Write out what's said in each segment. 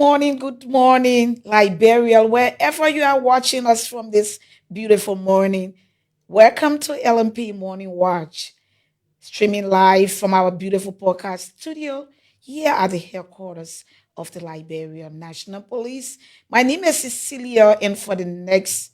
good morning, Liberia, wherever you are watching us from this beautiful morning. Welcome to LMP Morning Watch, streaming live from our beautiful podcast studio here at the headquarters of the Liberian National Police. My name is Cecilia, and for the next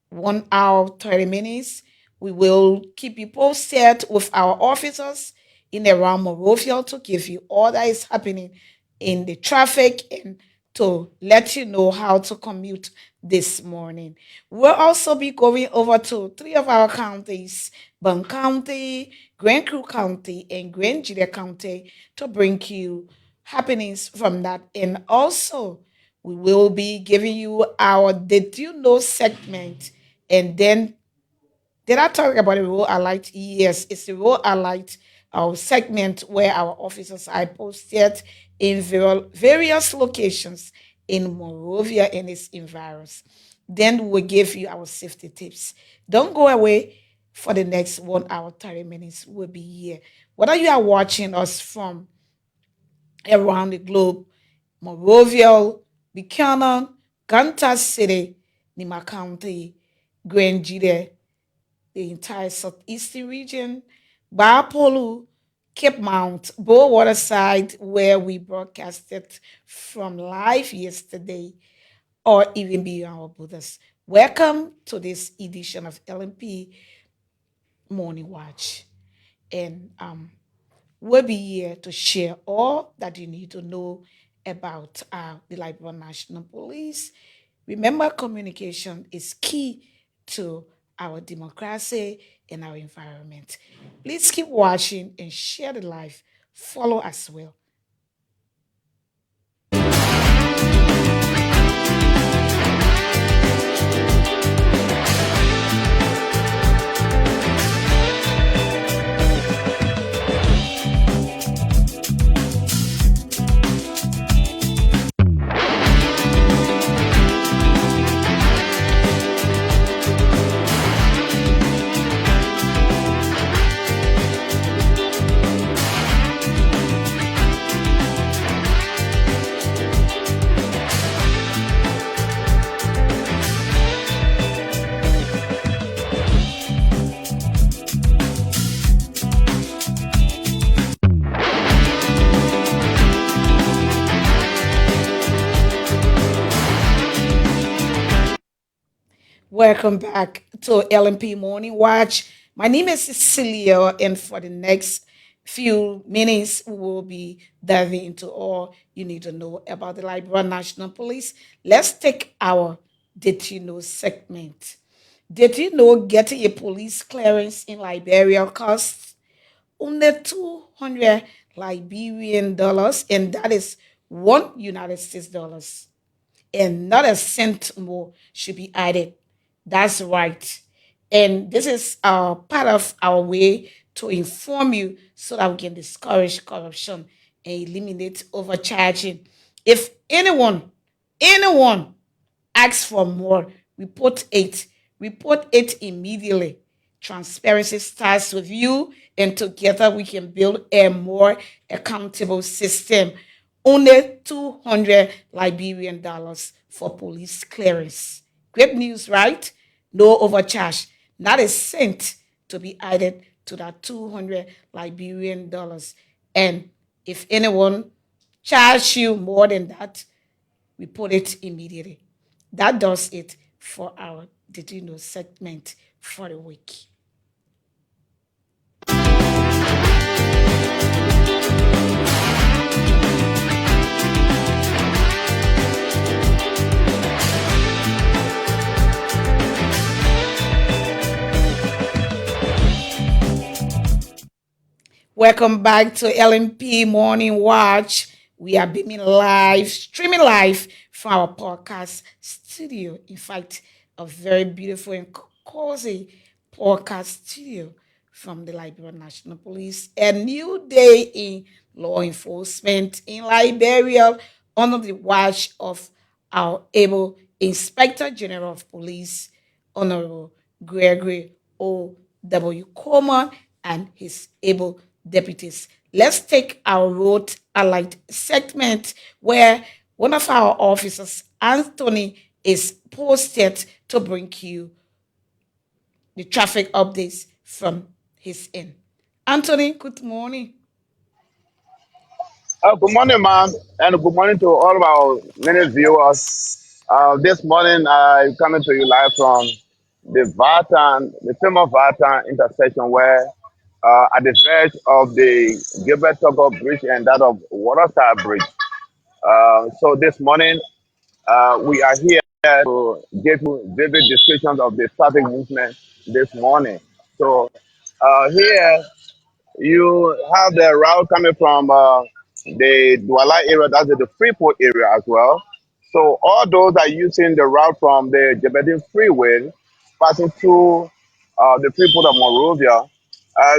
1 hour, 30 minutes. We will keep you posted with our officers in around Monrovia to give you all that is happening in the traffic and to let you know how to commute this morning. We'll also be going over to three of our counties, Bong County, Grand Crew County, and Grand Gedeh County to bring you happenings from that. And also, we will be giving you our Did You Know segment, and then did I talk about the role alert? Yes, it's the role alert segment where our officers are posted in various locations in Monrovia and its environs. Then we'll give you our safety tips. Don't go away for the next 1 hour, 30 minutes. We'll be here. Whether you are watching us from around the globe, Monrovia, Buchanan, Kansas City, Nima County, Grand Gedeh, the entire southeastern region, Bapolu, Cape Mount, Bow Waterside, where we broadcasted from live yesterday, or even beyond our borders. Welcome to this edition of LMP Morning Watch. And we'll be here to share all that you need to know about the Liberian National Police. Remember, communication is key to our democracy and our environment. Please keep watching and share the live. Follow as well. Welcome back to LMP Morning Watch. My name is Cecilia, and for the next few minutes, we will be diving into all you need to know about the Liberian National Police. Let's take our Did You Know segment. Did you know getting a police clearance in Liberia costs only 200 Liberian dollars, and that is $1 United States, and not a cent more should be added. That's right. And this is part of our way to inform you so that we can discourage corruption and eliminate overcharging. If anyone asks for more, report it. Report it immediately. Transparency starts with you, and together we can build a more accountable system. Only 200 Liberian dollars for police clearance. Great news, right? No overcharge. Not a cent to be added to that 200 Liberian dollars. And if anyone charge you more than that, report it immediately. That does it for our Did You Know segment for the week. Welcome back to LMP Morning Watch. We are beaming live, streaming live from our podcast studio. In fact, a very beautiful and cozy podcast studio from the Liberian National Police. A new day in law enforcement in Liberia under the watch of our able Inspector General of Police, Honorable Gregory O. W. Coleman, and his able deputies. Let's take our road alert segment where one of our officers, Anthony, is posted to bring you the traffic updates from his end. Anthony, good morning. Good morning, ma'am, and good morning to all of our many viewers. This morning, I'm coming to you live from the Vatan, the famous Vatan intersection, where at the verge of the Gilbert Toggle Bridge and that of Waterside Bridge. So this morning, we are here to give you vivid descriptions of the traffic movement this morning. So here you have the route coming from the Douala area, that's the Freeport area as well. So all those are using the route from the Jebedian Freeway, passing through the Freeport of Monrovia.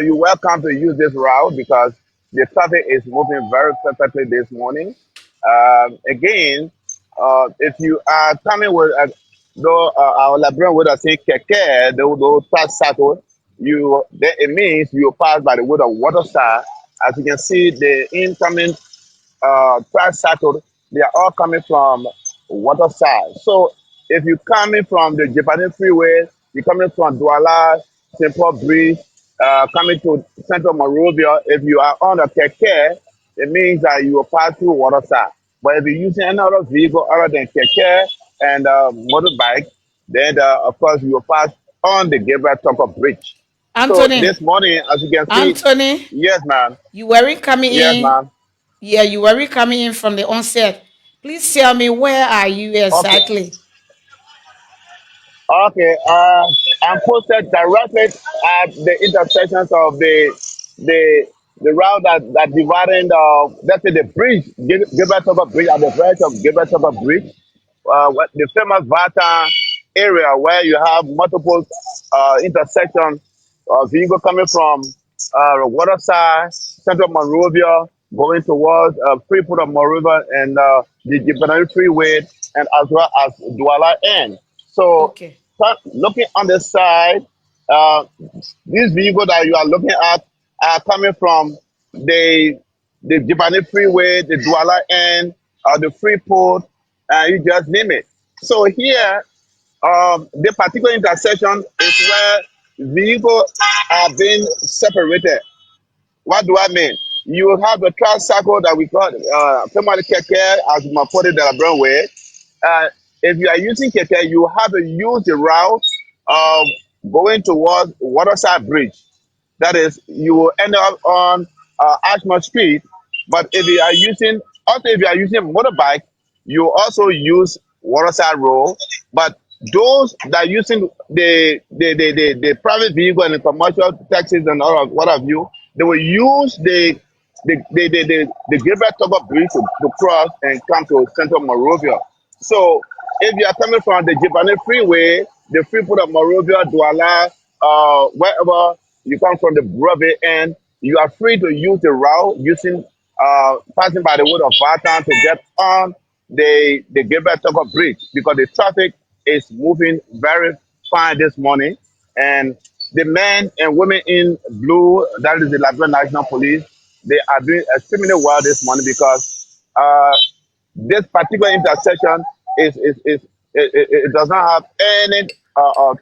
You're welcome to use this route because the traffic is moving very perfectly this morning. Again, if you are coming with, though our Liberian would have said keke, those tricycle, it means you pass by the wood of Waterside. As you can see, the incoming tricycle, they are all coming from Waterside. So if you're coming from the Japanese freeway, you're coming from Douala, St. Paul Bridge, coming to Central Monrovia, if you are on a keke, it means that you will pass through Waterside. But if you're using any other vehicle other than keke and motorbike, then of course you will pass on the Gabriel Tucker Bridge. So Anthony, this morning, as you can see, Anthony, yes, ma'am. you weren't coming Yes, in. ma'am. Yeah, you weren't coming in from the onset. Please tell me, where are you Okay. exactly? Okay. I'm posted directly at the intersections of the the route that dividing let's say the bridge, Gilbert Tucker Bridge at the verge of Gilbert Tucker Bridge, the famous Vatan area where you have multiple intersections of vehicle coming from Waterside, Central Monrovia, going towards Freeport of Monrovia and the Gibonite Freeway, and as well as Douala End. So, Okay. looking on the side, uh, these vehicles that you are looking at are coming from the the Gibonite Freeway, the Douala End, the Freeport, you just name it. So here, the particular intersection is where vehicles are being separated. What do I mean? You have a tricycle that we call family keke, as you might put it the brown way. Uh, if you are using keke, you have to use the route of going towards Waterside Bridge. That is, you will end up on Ashmore Street. But if you are using motorbike, you also use Waterside Road. But those that are using the private vehicle and the commercial taxis and all of what have you, they will use the Gilbert Tucker Bridge to cross and come to Central Monrovia. So if you are coming from the Japanese freeway, the Freeport of Monrovia, Douala, wherever you come from the Broadway end, you are free to use the route using passing by the wood of Vatan to get on the Gilbert Tucker Bridge because the traffic is moving very fine this morning. And the men and women in blue, that is the Liberian National Police, they are doing extremely well this morning because this particular intersection it does not have any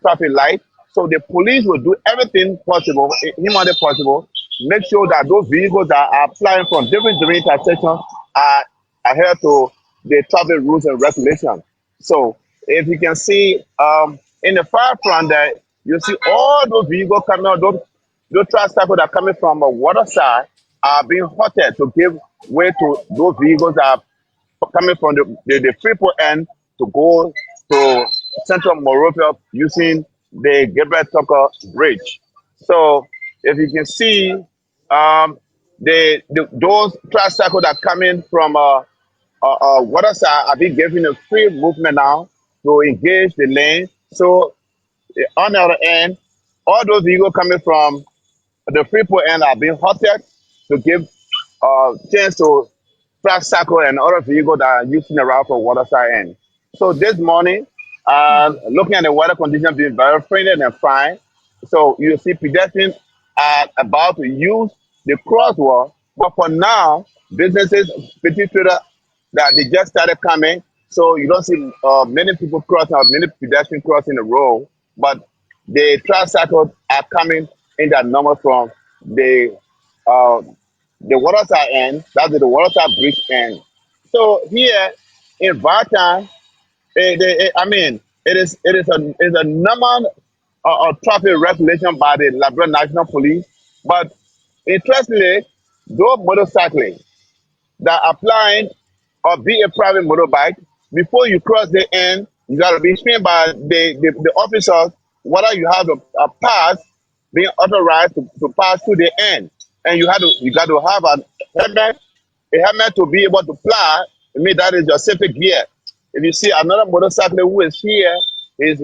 traffic light. So the police will do everything possible, humanly possible, make sure that those vehicles that are flying from different intersections are adhere to the traffic rules and regulations. So if you can see in the far front there, you see all those vehicles coming out, those tricycles that are coming from a water side are being halted to give way to those vehicles that are coming from the Freeport end to go to Central Monrovia using the Gabriel Tucker Bridge. So if you can see, those tricycles that are coming from Waterside are being given a free movement now to engage the lane. So on the other end, all those vehicles coming from the Freeport end are being halted to give chance to track cycle and other vehicles that are using the route for Waterside end. So this morning, looking at the weather conditions being very friendly and fine, so you see pedestrians are about to use the crosswalk, but for now, businesses, petty traders that they just started coming. So you don't see many people crossing or many pedestrians crossing the road, but the tricycles are coming in that number from the uh, the waterside end, that's the waterside bridge end. So here in Vatan, I mean, it is a normal traffic regulation by the Liberian National Police, but interestingly, those motorcyclists that applying or be a private motorbike, before you cross the end, you got to be screened by the officers whether you have a pass being authorized to pass through the end. And you got to have a helmet to be able to fly. I mean, that is your safety gear. If you see another motorcyclist who is here, is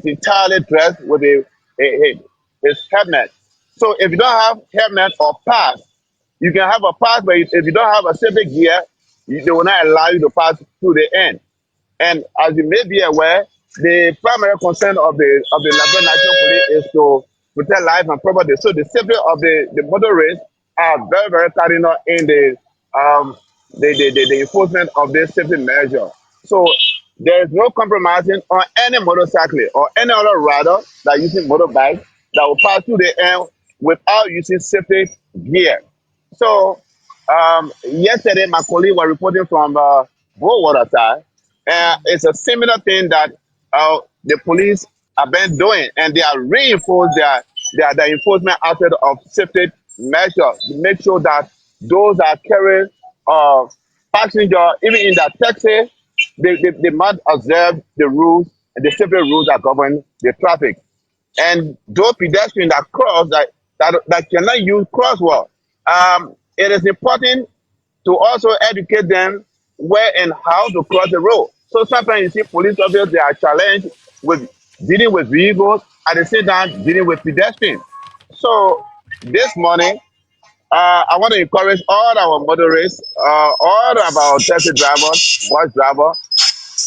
entirely dressed with his helmet. So if you don't have helmet or pass, you can have a pass, but if you don't have a safety gear, they will not allow you to pass through the end. And as you may be aware, the primary concern of the Liberian National Police is to protect life and property. So the safety of the motorists are very, very cardinal in the enforcement of this safety measure. So there is no compromising on any motorcycle or any other rider that using motorbike that will pass through the end without using safety gear. So yesterday, my colleague was reporting from Bowater side, and it's a similar thing that the police have been doing, and they are reinforced their enforcement aspect of safety measures to make sure that those that carry uh, passenger, even in that taxi, they must observe the rules and the safety rules that govern the traffic. And those pedestrians that cross that cannot use crosswalk, it is important to also educate them where and how to cross the road. So sometimes you see police officers they are challenged with dealing with vehicles at the same time dealing with pedestrians. So this morning, I want to encourage all our motorists, all of our taxi drivers, bus drivers,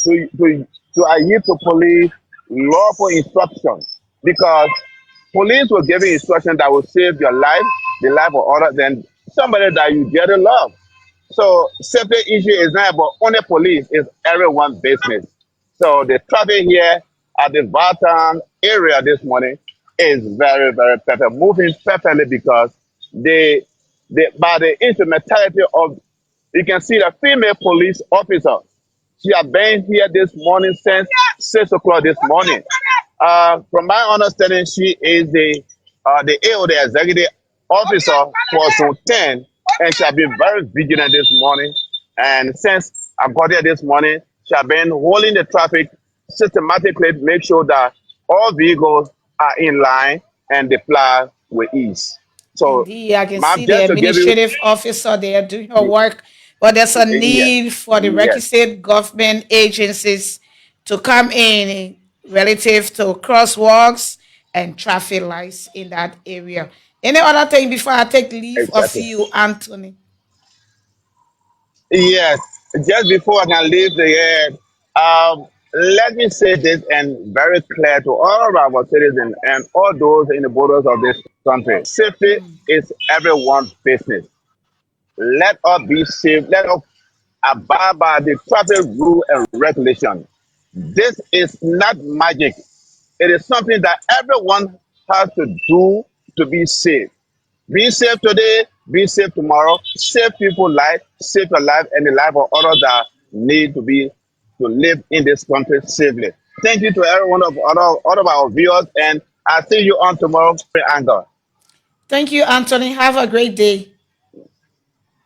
to adhere to police lawful instructions because police will give you instructions that will save your life, the life of others, than somebody that you dearly love. So safety issue is not about only police, it's everyone's business. So the traffic here at the Vatan area this morning is very, very perfect, moving perfectly because by the instrumentality of, you can see the female police officer. She has been here this morning since 6 o'clock this morning. From my understanding, she is the AO, the executive officer for Zone 10, and she has been very vigilant this morning. And since I got here this morning, she has been holding the traffic systematically to make sure that all vehicles are in line and they fly with ease. So, Indeed, I can ma'am, see the just to give you, administrative officer there doing her work, but there's a yes, need for the yes, requisite government agencies to come in relative to crosswalks and traffic lights in that area. Any other thing before I take leave of exactly. you, Anthony? Yes, just before I can leave the air, let me say this and very clear to all of our citizens and all those in the borders of this country. Safety Mm. is everyone's business. Let us be safe. Let us abide by the traffic rule and regulation. This is not magic. It is something that everyone has to do to be safe. Be safe today, be safe tomorrow, save people life, save your life and the life of others that need to live in this country safely. Thank you to every one of all of our viewers and I'll see you on tomorrow. Anger. Thank you, Anthony. Have a great day.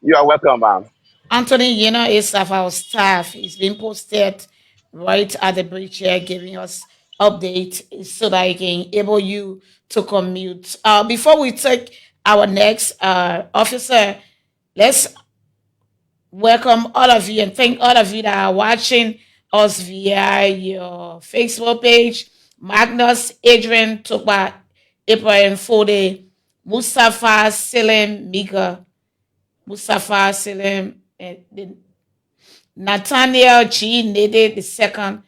You are welcome, ma'am. Anthony, is of our staff. He's been posted right at the bridge here, giving us update so that I can able you to commute. Before we take our next officer, let's welcome all of you and thank all of you that are watching us via your Facebook page. Magnus, Adrian, Toba, Ibrahim Fode, Mustafa, Selim, Mika, Mustafa, Selim, and Nathaniel G. Nede II,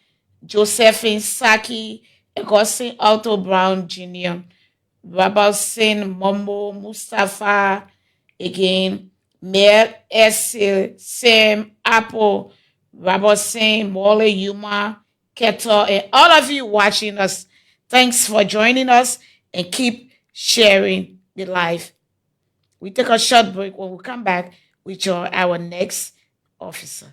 Josephine Saki, Augustine Alto Brown Jr., Rabal Sin Mombo, Mustafa, again, Mel, Essie, Sam, Apple, Robert Singh, Molly, Yuma, Keto, and all of you watching us. Thanks for joining us and keep sharing the life. We take a short break. When we come back with our next officer.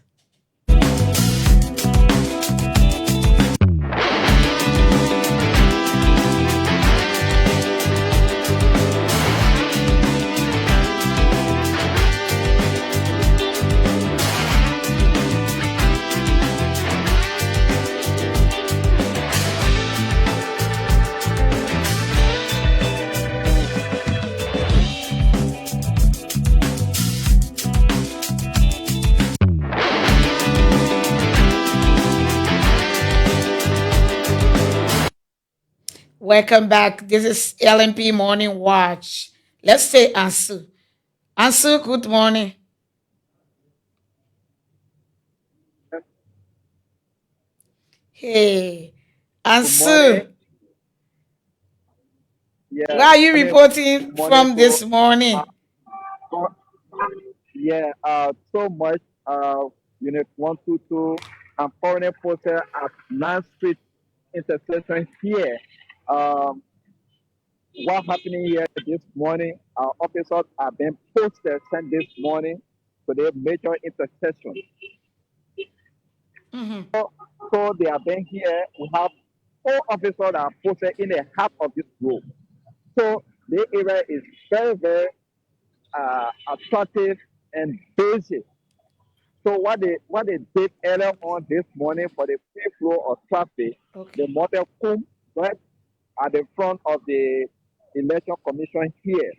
Welcome back. This is LMP Morning Watch. Let's say Ansu. Ansu, good morning. Hey, Good morning. Ansu, Yeah, where are you good reporting morning from to this morning? uh, yeah, so much unit 122 and foreign posted at 9th Street intersection here. Um what happening here this morning? Our officers have been posted sent this morning to the major intersection. Mm-hmm. So they have been here. We have 4 officers that are posted in the half of this road. So the area is very, very attractive and busy. So what they did earlier on this morning for the free flow of traffic, the Okay. motor come right at the front of the election commission here,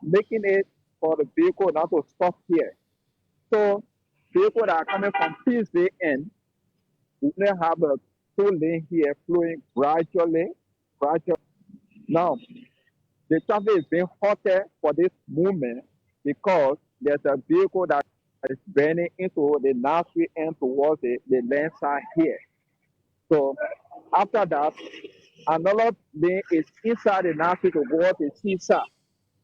making it for the vehicle not to stop here. So vehicles that are coming from Tuesday end, we only have a 2 lane here flowing gradually, gradually. Now the traffic is being halted for this movement because there's a vehicle that is burning into the nursery end towards the left side here. So after that, another lane is inside the nursery towards the seaside.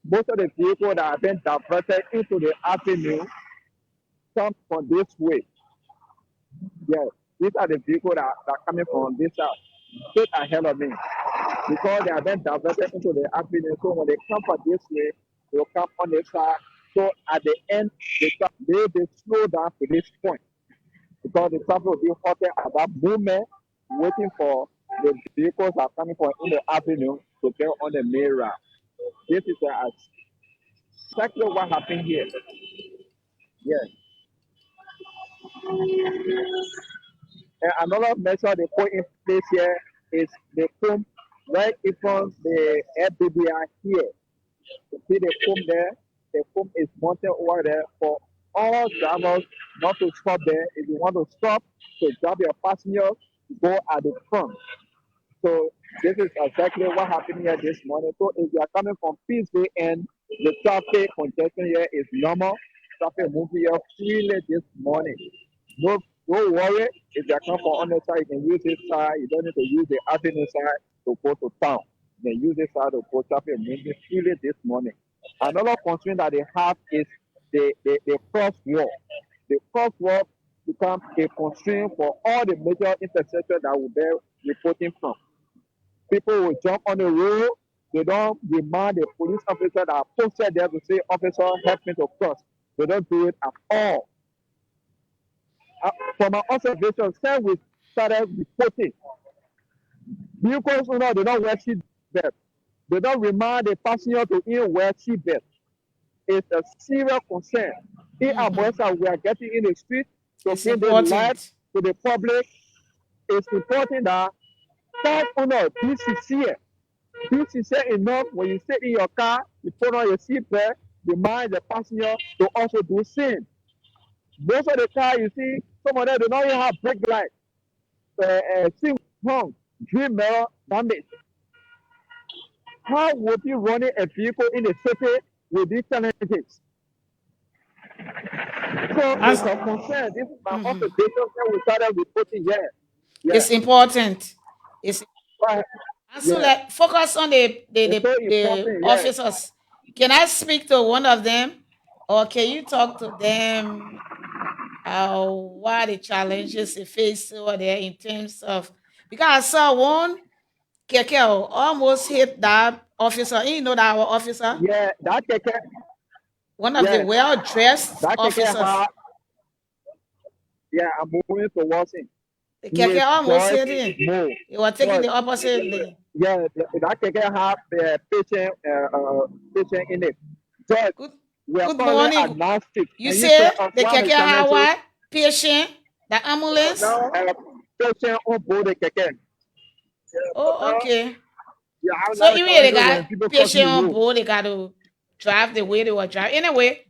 Most of the vehicles that have been diverted into the avenue come from this way. Yes, these are the vehicles that are coming from this side, straight ahead of me. Because they have been diverted into the avenue. So when they come from this way, they will come on this side. So at the end, they slow down to this point because the traffic will be halted at that moment, waiting for the vehicles that are coming from in the avenue to get on the main route. This is exactly what happened here. Yes. And another measure they put in place here is the comb right in front the FBBI here. You see the foam there. The foam is mounted over there for all drivers not to stop there. If you want to stop to grab your passengers, go at the front. So this is exactly what happened here this morning. So if you are coming from Peaceville and the traffic congestion here is normal, traffic moving here freely this morning. No, don't worry. If you are coming from on the side, you can use this side. You don't need to use the avenue side to go to town. You can use this side to go traffic moving freely this morning. Another concern that they have is the crosswalk. The crosswalk becomes a concern for all the major intersections that will be reporting from. People will jump on the road. They don't remind the police officer that are posted there to say, officer, help me to cross. They don't do it at all. From my observation, since we started reporting, vehicles owner they don't wear seat belt. They don't remind the passenger to even wear seat belt. It's a serious concern. In Mm-hmm. Abuja, we are getting in the street to It's bring the light important. to the public. It's important that car owner be sincere. Be sincere enough when you sit in your car, you put on your seatbelt, remind the passenger to also do same. Most of the car you see, some of them do not even have brake light. Sim hung, green mirror damage. How would you run a vehicle in the city with these challenges? So it's As, a concern. This is my mhm. observation that we started reporting here. Yeah. It's important. It's But, and so yeah. let focus on It's so the important. Yeah. officers. Can I speak to one of them? Or can you talk to them? What are the challenges they face over there in terms of, because I saw one keke almost hit that officer. You know that our officer, Yeah, that keke, one of the yeah, well dressed that keke officers. had, yeah, I'm moving towards him The keke with almost Joyce hit him. Mo. He was taking Joyce, the opposite lane. yeah, that keke have the patient in it. Joyce, Good we are good currently morning. at Nastic. You Can you tell say us the what are keke the had challenges? what? Patient, the ambulance. Patient on board the keke. Oh, okay. Yeah, I have a So lot of even if they challenges got when people crossing patient the on road. board, they got to drive the way they were driving. Anyway,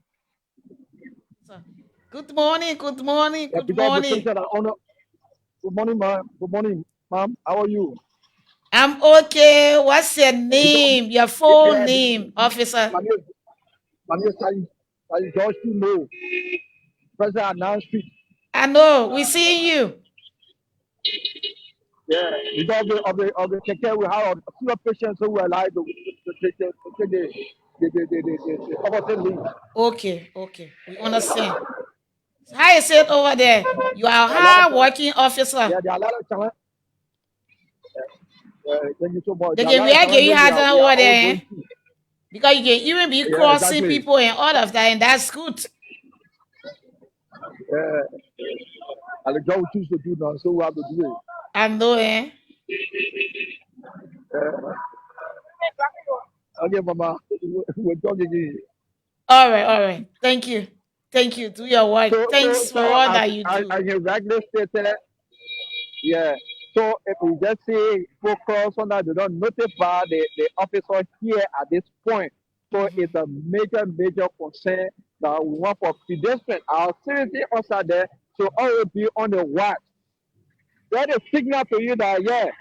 so, good morning, good morning, Yeah, good because the morning. patient are on the, good morning, ma'am. Good morning, ma'am. How are you? I'm okay. What's your Because name? Your full yeah, name, officer? my name is George Mo. President announced it. I know. We see you. Yeah, because of the keke we have a few patients who were like to take the opposite link. Okay, okay. We understand. So how is it over there? You are a A lot of hard challenge. working officer. Yeah, there are a lot of challenge. Thank you so much. They There are a can lot of really give you challenges hard time we are over all there, eh? going through. Because you can even be Yeah, crossing exactly. people and all of that, and that's good. Uh, and the job we choose to do now, so we have to do it. I know, eh? Uh, okay, Mama, we're talking again. All right. Thank you. Thank you. Do your work. Thanks for So all that you as do. you rightly stated, yeah. So if we just say focus on that, they don't notify the officer here at this point. So Mm-hmm. it's a major concern that we want for pedestrians. Our safety officer there should always be on the watch. Let a signal to you that yes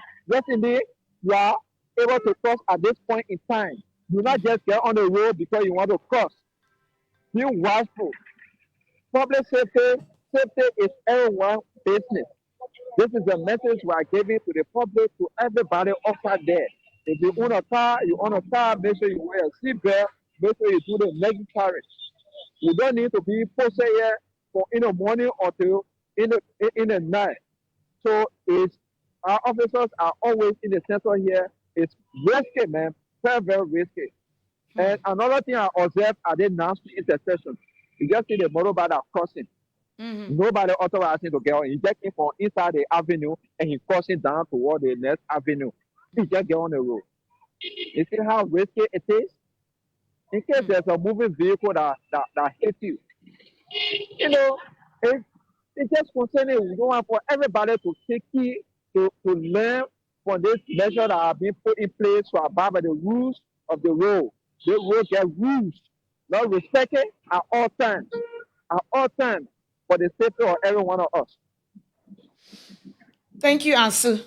indeed, you are able to cross at this point in time. Do not Mm-hmm. just get on the road because you want to cross. Be watchful. Public safety is everyone's business. This is the message we are giving to the public, to everybody outside there. If you own a car, make sure you wear a seatbelt, make sure you do the necessary. You don't need to be posted here for in the morning until in the night. So it's our officers are always in the center here. It's risky, man. Very risky. And another thing I observed at the nasty intersection, you just see the motorbike are crossing. Mm-hmm. Nobody authorized him to get on. He just came from inside the avenue and he crossing down toward the next avenue. He just get on the road. You see how risky it is? In case there's a moving vehicle that hits you, you know, it, it's just concerning. We don't want for everybody to take it, to learn from this measure that have been put in place to abide by the rules of the road. The road get rules, not respected at all times. At all times for the safety of every one of us. Thank you, Ansu.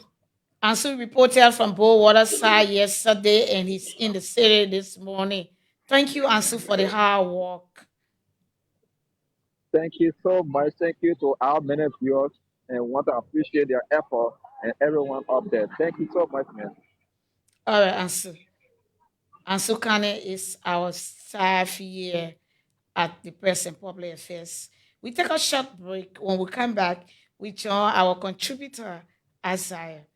Ansu reported from Bowater side yesterday and he's in the city this morning. Thank you, Ansu, for the hard work. Thank you so much. Thank you to our many viewers and want to appreciate their effort and everyone up there. Thank you so much, man. All right, Ansu. Ansu Kane is our staff here at the Press and Public Affairs. We take a short break. When we come back, we join our contributor, Isaiah.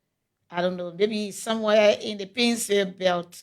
I don't know, maybe somewhere in the Painesville belt.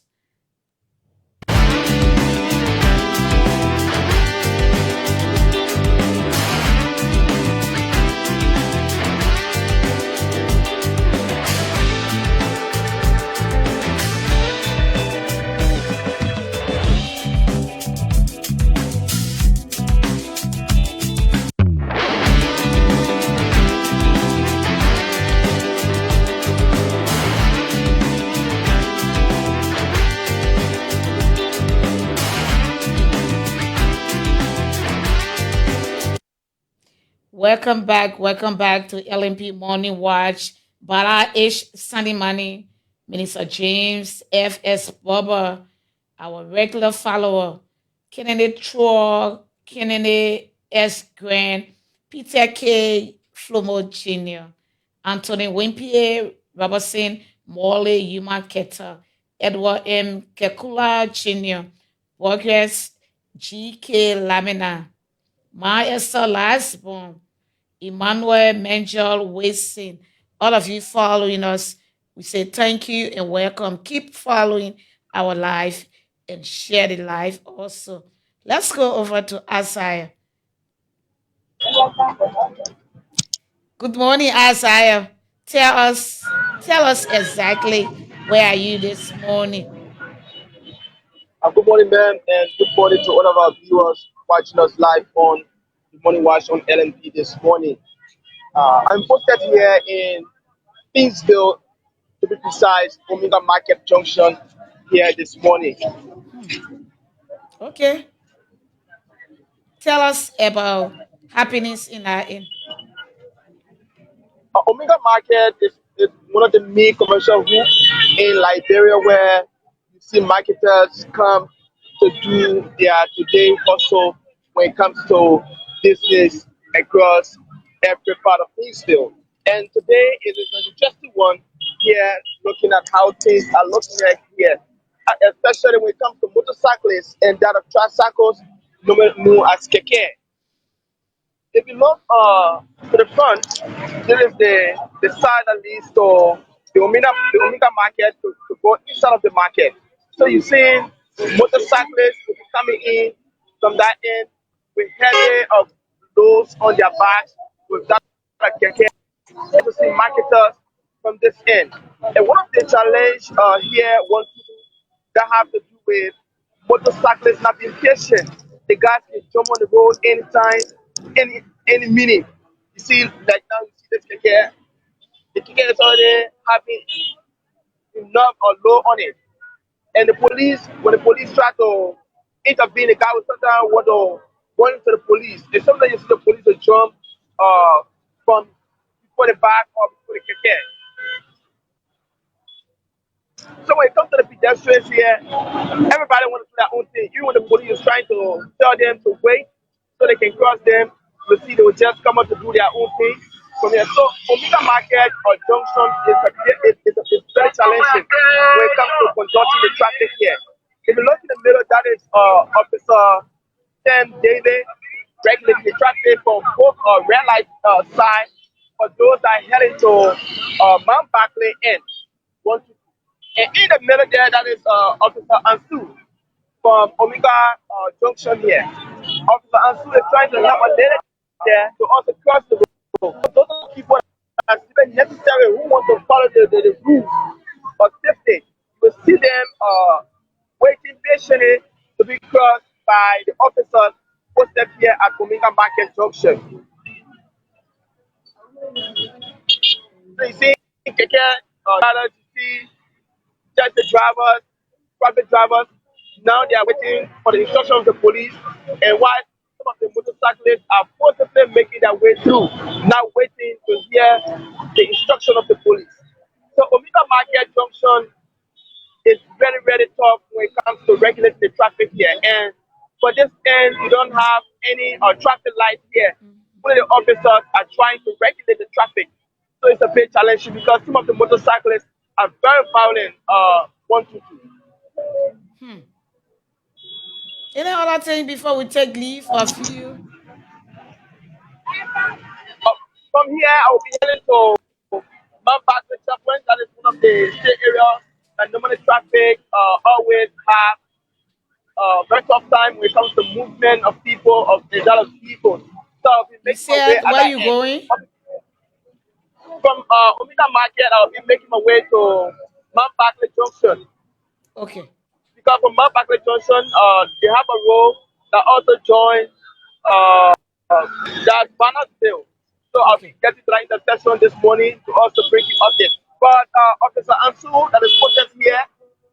Welcome back to LMP Morning Watch. Bala H. Sunday Money, Minister James F.S. Bubba, our regular follower, Kennedy Troy, Kennedy S. Grant, Peter K. Flomo Jr., Anthony Wimpie Robertson, Morley Yuma Keta, Edward M. Kekula Jr., Borges GK Lamina, my Esther Lasbon, Emmanuel Mangel Wilson, all of you following us, we say thank you and welcome. Keep following our live and share the live also. Let's go over to Isaiah. Good morning, Isaiah. Tell us exactly where are you this morning. Good morning, ma'am, and good morning to all of our viewers watching us live on the Morning Watch on LNP this morning. I'm posted here in Finsville, to be precise, Omega Market Junction here this morning. Hmm. Okay. Tell us about happenings in our in. Omega Market is one of the main commercial routes in Liberia where you see marketers come to do their today hustle when it comes to business across every part of Eastville. And today it is an interesting one here, looking at how things are looking like here, especially when it comes to motorcyclists and that of tricycles, known as keke. If you look to the front, this is the side that leads to the Omega market to go inside of the market. So you see motorcyclists will be coming in from that end with heavy of loads on their backs with that keke. You see marketers from this end. And one of the challenge here was that have to do with motorcyclists not being patient. The guys can jump on the road anytime, any minute. You see, like now you see this keke. The keke is already having enough or low on it. And the police, when the police try to intervene, the guy will sometimes want to run into the police. And sometimes you see the police will jump from before the back or before the keke. So when it comes to the pedestrians here, everybody wants to do their own thing. Even when the police is trying to tell them to wait so they can cross them, you see they will just come up to do their own thing from here. So Omega Market or Junction is very challenging when it comes to conducting the traffic here. If you look in the middle, that is Officer Sam David regulating the traffic from both red light side for those that are heading to Mount Barclay end. One, two, and in the middle there, that is Officer Ansu from Omega Junction here. Officer Ansu is trying to help a lady there to also cross the road. Those are people that are even necessary who want to follow the rules of safety. You will see them waiting patiently to be crossed by the officers posted here at Omega Market Junction. So you see, Keke, you see just the drivers, private drivers, now they are waiting for the instruction of the police. And while some of the motorcyclists are forcibly making their way through, now waiting to hear the instruction of the police. So Omega Market Junction is very, very tough when it comes to regulating the traffic here. And for this end, you don't have any traffic lights here. Only the officers are trying to regulate the traffic. So it's a bit challenging because some of the motorcyclists are very violent. One, two, two. Hmm. Any other thing before we take leave of you? From here, I will be heading to Mount Patrick Chapel. That is one of the state areas that normally traffic always have very tough time when it comes to movement of people, of a lot of people. So I'll be You making my way said at where that you end. going? From Omega Market, I'll be making my way to Mount Barclay Junction. Okay. Because from Mount Barclay Junction, they have a road that also joins uh, that Bannersville. So I'll be Okay. getting to that intersection this morning to also bring you updates. But Officer Ansu, that is posted here,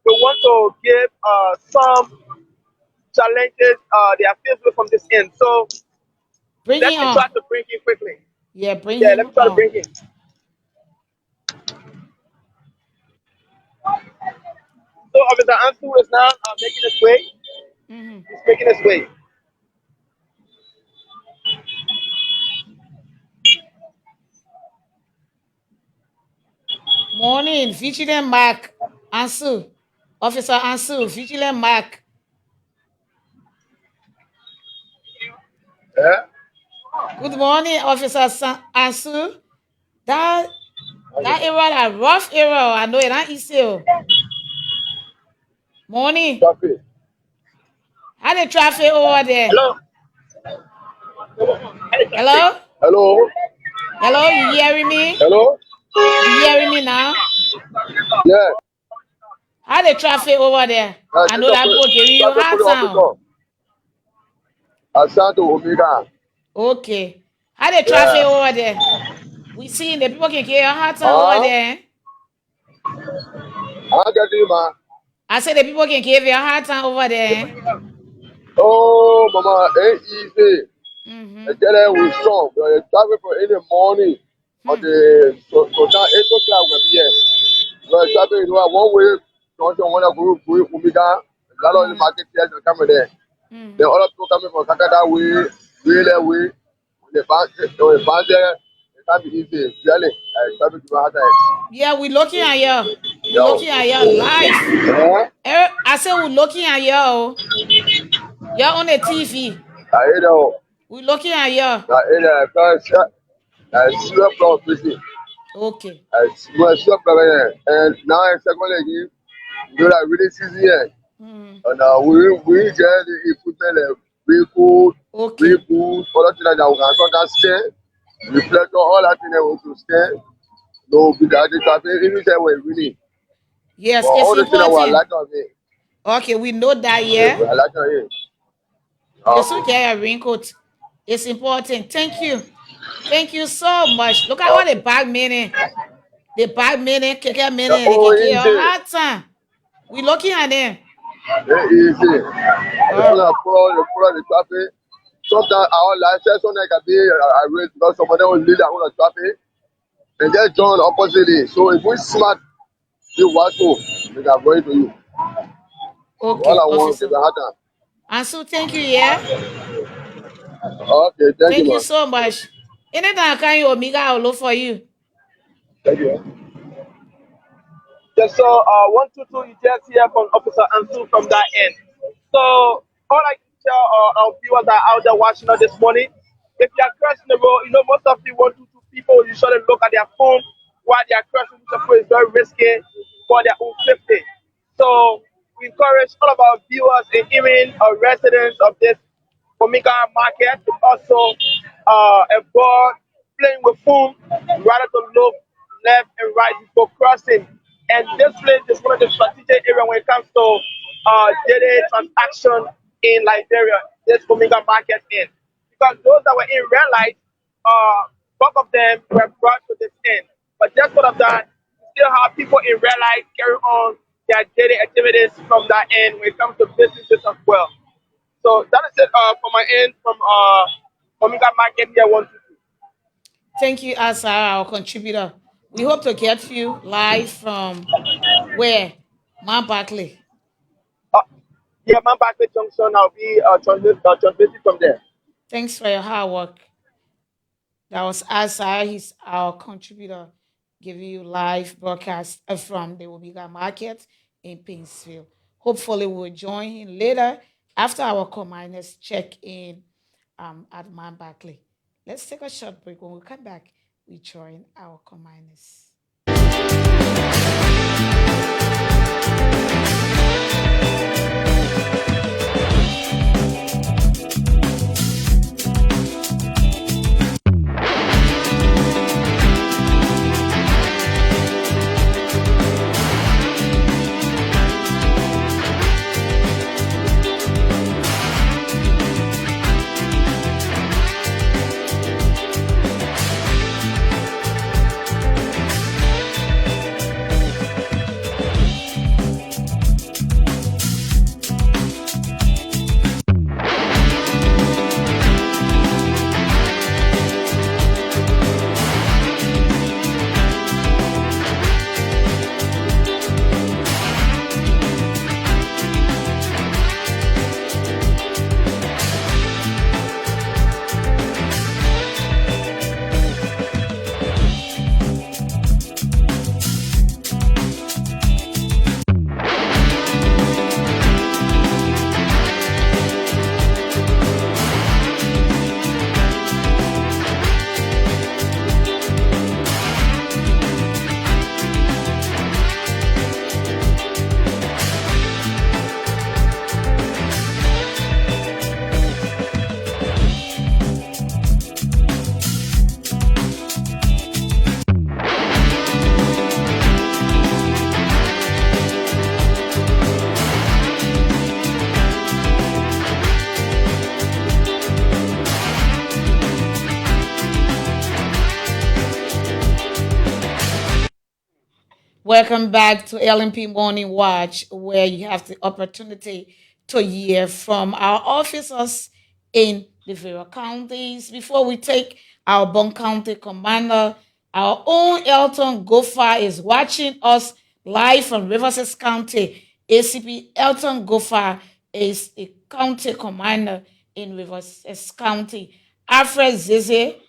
we want to give some challenges they are faced with from this end. So Bring let him me try on. to bring in quickly. Yeah, bring Yeah, let me him try to on. bring in. So Officer Ansu is now making his way. Mhm. He's making his way. Morning, Vigilant Mark. Ansu. Officer Ansu, Vigilant Mark. Eh? Good morning, Officer Ansu. That that era, that rough era, I know it ain't easy. Morning. Traffic. How the traffic over there? Hello? Hello? Hello? Hello, you hearing me? Hello? You hearing me now? Yeah. How the traffic over there? I This know is that people giving you traffic hard police time. officer. Asante Omega. Okay. How the traffic Yeah. over there? We seeing the people can get a hard time over Huh? there. I get you, man. I said the people can give you a hard time over there. Oh, mama, ain't easy. The Mm-hmm. Gedeh will strong. The traffic for in the morning on Hmm. the so now 8 o'clock will be here. The traffic is one way. Don't you want to go Omega? A lot of the Mm-hmm. market here are coming there. The Mm-hmm. other people coming from Kakada way, Wheeler way. When the bank there, it can't be easy. Really, traffic is hard time. Yeah, we looking at you. We Yo. looking at you live. Eh? I said we looking at you. You're on the TV. I hear that. We looking at you. I hear that. I see the floor busy. Okay. I see the floor. And now I'm second again. You know that really season here. Mm-hmm. And we get the equipment, vehicle, Okay. all that thing that we can understand. Reflector, all that thing that we can stand. No, be that the traffic, even say we're winning. But Yes, it's all the things that we are important. lacking of it, Okay, we know that, yeah, yeah. we are lacking of it. You should Okay. get a raincoat. It's important. Thank you. Thank you so much. Look at all the Okay. bag meaning. The bag meaning, keke Yeah, meaning, they oh, can get a easy. hard time. We looking at them. Very easy. It's All gonna right. follow the traffic. Sometimes our license sometimes can be arranged because somebody will lead on the traffic and just join oppositely. So if we smart, you want to, we can going to you. All Okay, I want is officer. a hard time. And so thank you, yeah. Okay, thank you, Thank you man. so much. Anytime I can you Omega, I'll look for you. Thank you. Just so 122, you just hear from Officer Ansu from that end. So all I can tell our viewers that are out there watching us this morning, if you are crossing the road, you know most of the 122 people usually look at their phone while they are crossing, which of course is very risky for their own safety. So we encourage all of our viewers and even our residents of this Omega market to also avoid playing with phone rather than look left and right before crossing. And this place is one of the strategic areas when it comes to daily transaction in Liberia, this Omega market in. Because those that were in real life, both of them were brought to this end. But just what of that, we still have people in real life carry on their daily activities from that end when it comes to businesses as well. So that is it from my end from Omega Market here 122. Thank you, Asa, our contributor. We hope to get you live from where? Mount Barkley. Uh, yeah, Man Market Junction, I'll be transmitting from there. Thanks for your hard work. That was Asa. He's our contributor, giving you live broadcast from the Omega Market in Painesville. Hopefully, we'll join him later after our commanders check in at Mount Barkley. Let's take a short break. When we come back, we join our commanders. Welcome back to LMP Morning Watch, where you have the opportunity to hear from our officers in the various counties. Before we take our Bong County commander, our own Elton Gopher is watching us live from Riverside County. ACP Elton Gopher is the county commander in Riverside County. Alfred Zize,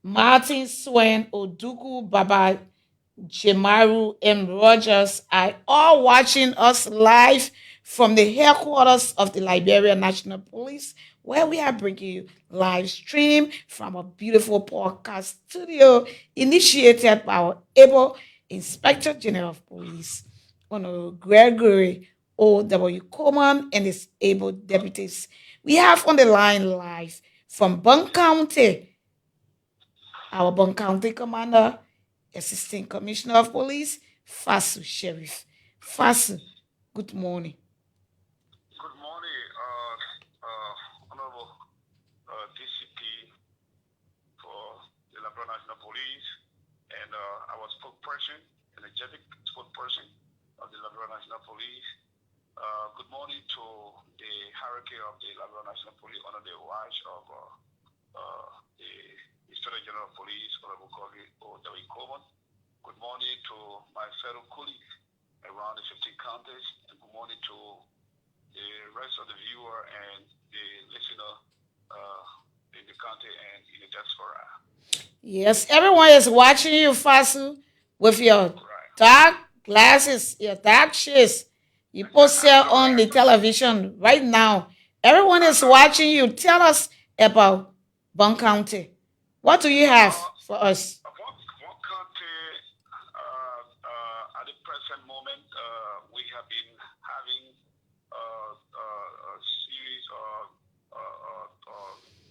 Martin Swen, Oduku Baba, Jemaru, and Rogers are all watching us live from the headquarters of the Liberia National Police, where we are bringing you live stream from a beautiful podcast studio initiated by our able Inspector General of Police, Honorable Gregory O.W. Coleman, and his able deputies. We have on the line live from Bong County, our Bong County Commander, Assistant Commissioner of Police, Fasu Sheriff. Fasu, good morning. Good morning, Honorable DCP for the Liberia National Police and our spokesperson, energetic spokesperson of the Liberia National Police. Good morning to the hierarchy of the Liberia National Police under the watch of the Inspector General of Police, Honorable Gregory O.W. Coleman. Good morning to my fellow colleagues around the 15 counties, and good morning to the rest of the viewer and the listener in the country and in the diaspora. Yes, everyone is watching you, Fasu, with your dark glasses, your dark shades. You post here on the television right now. Everyone is watching you. Tell us about Bong County. What do you have for us? Bong County, at the present moment, we have been having a series of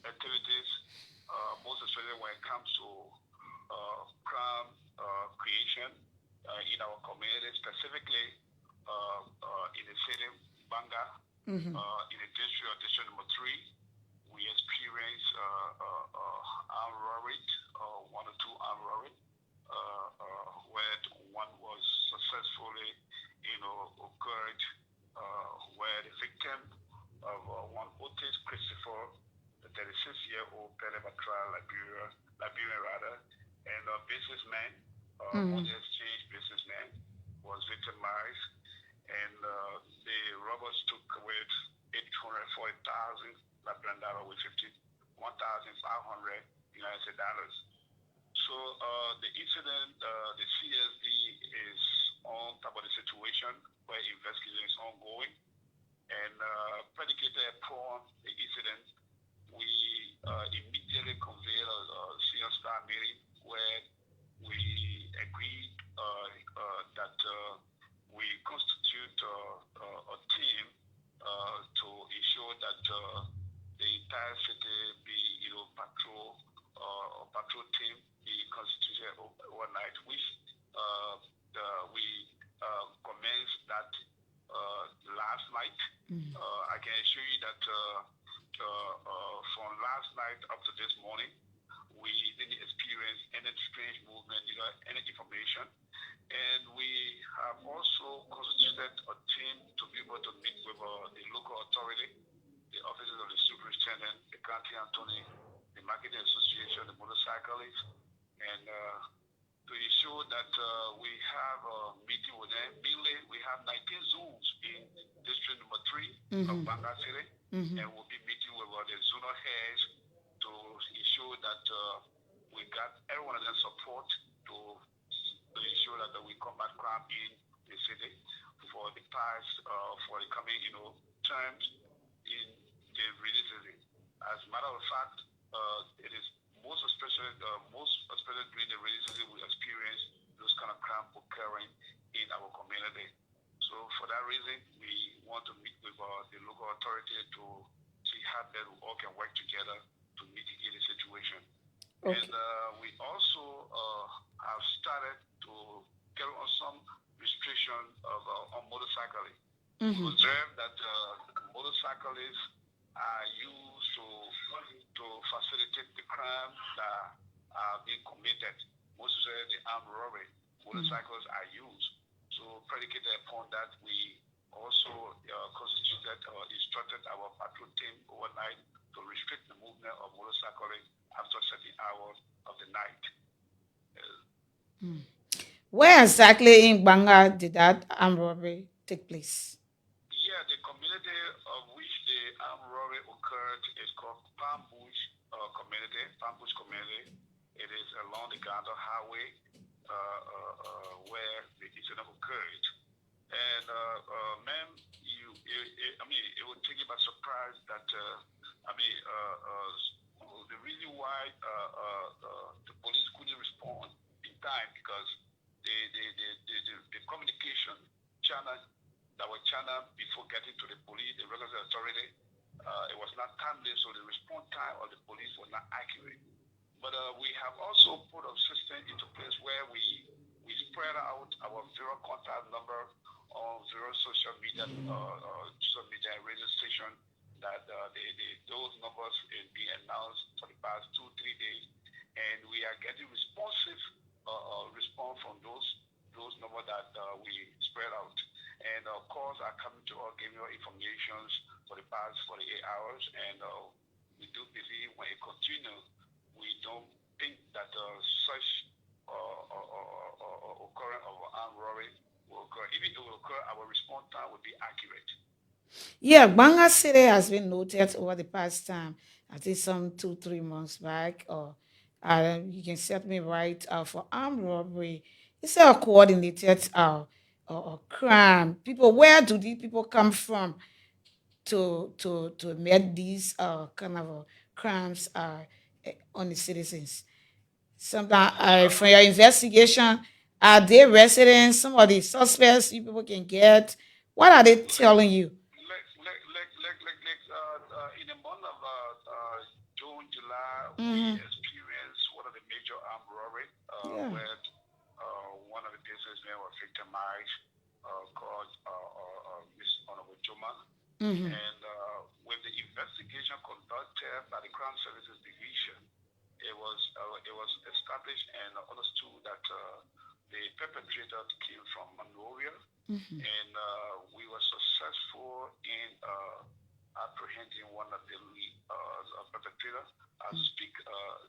activities, most especially when it comes to crime creation in our community, specifically in the city of Banga, in the district number 3. We experienced armed robbery, 1 or 2 armed robbery, where one was successfully, occurred, where the victim of one Otis Christopher, the 36-year-old Pelebatra Liberian rather, and a businessman, money exchange businessman, was victimized, and the robbers took away 840,000 Liberian dollar with 1,500 United States dollars. So the incident, the CSD is on top of the situation where investigation is ongoing, and predicated upon the incident, we immediately convened a senior staff meeting where we agreed that we constitute a team to ensure that the entire city be, patrol team be constituted overnight, which we commenced that last night. I can assure you that from last night up to this morning, we didn't experience any strange movement, any information. And we have also constituted a team to be able to meet with the local authority, the offices of the superintendent, the county attorney, the marketing association, the motorcyclists, and to ensure that we have a meeting with them. Mainly, we have 19 zones in district number 3 of Banga City, and we'll be meeting with the zonal heads to ensure that we got everyone of their support to ensure that we combat crime in the city for the past, for the coming, terms in the rainy season. As a matter of fact, it is most especially during the rainy season we experience those kind of crime occurring in our community. So for that reason, we want to meet with the local authority to see how that we all can work together to mitigate the situation. Okay. And we also have started to carry on some restriction of on motorcycling. We observe that motorcyclists are used to facilitate the crime that are being committed, most especially the armed robbery. motorcycles are used. So predicated upon that, we also constituted or instructed our patrol team overnight to restrict the movement of motorcycling after certain hours of the night. Where exactly in Banga did that armed robbery take place? Yeah, the community of which the armed robbery occurred is called Palm Bush community. It is along the Gandhi Highway where the incident occurred. And ma'am, it would take you by surprise that the reason why the police couldn't respond in time because the communication channel that were channeled before getting to the police, the regulatory authority, it was not timely, so the response time of the police was not accurate. But we have also put a system into place where we spread out our zero contact number on zero social media radio station that those numbers is being announced for the past 2-3 days, and we are getting responsive response from those numbers that we spread out. And of course, I come to give you information for the past 48 hours, and we do believe when it continues, we don't think that such occurrence of armed robbery will occur. If it will occur, our response time will be accurate. Yeah, Banga City has been noted over the past time, I think some 2-3 months back, or you can set me right for armed robbery. It's a coordinated crime. People, where do these people come from to make these kind of crimes on the citizens? Sometimes Yeah. from your investigation, are they residents? Some of the suspects you people can get. What are they telling you? In the month of June, July, we Mm-hmm. experienced one of the major armed robbery Yeah. where one of the businessmen was victimized, called Miss Honorable Juma. Mm-hmm. And with the investigation conducted by the Crime Services Division, it was established and understood that the perpetrator came from Monrovia, Mm-hmm. and we were successful in apprehending one of the perpetrators. As we speak,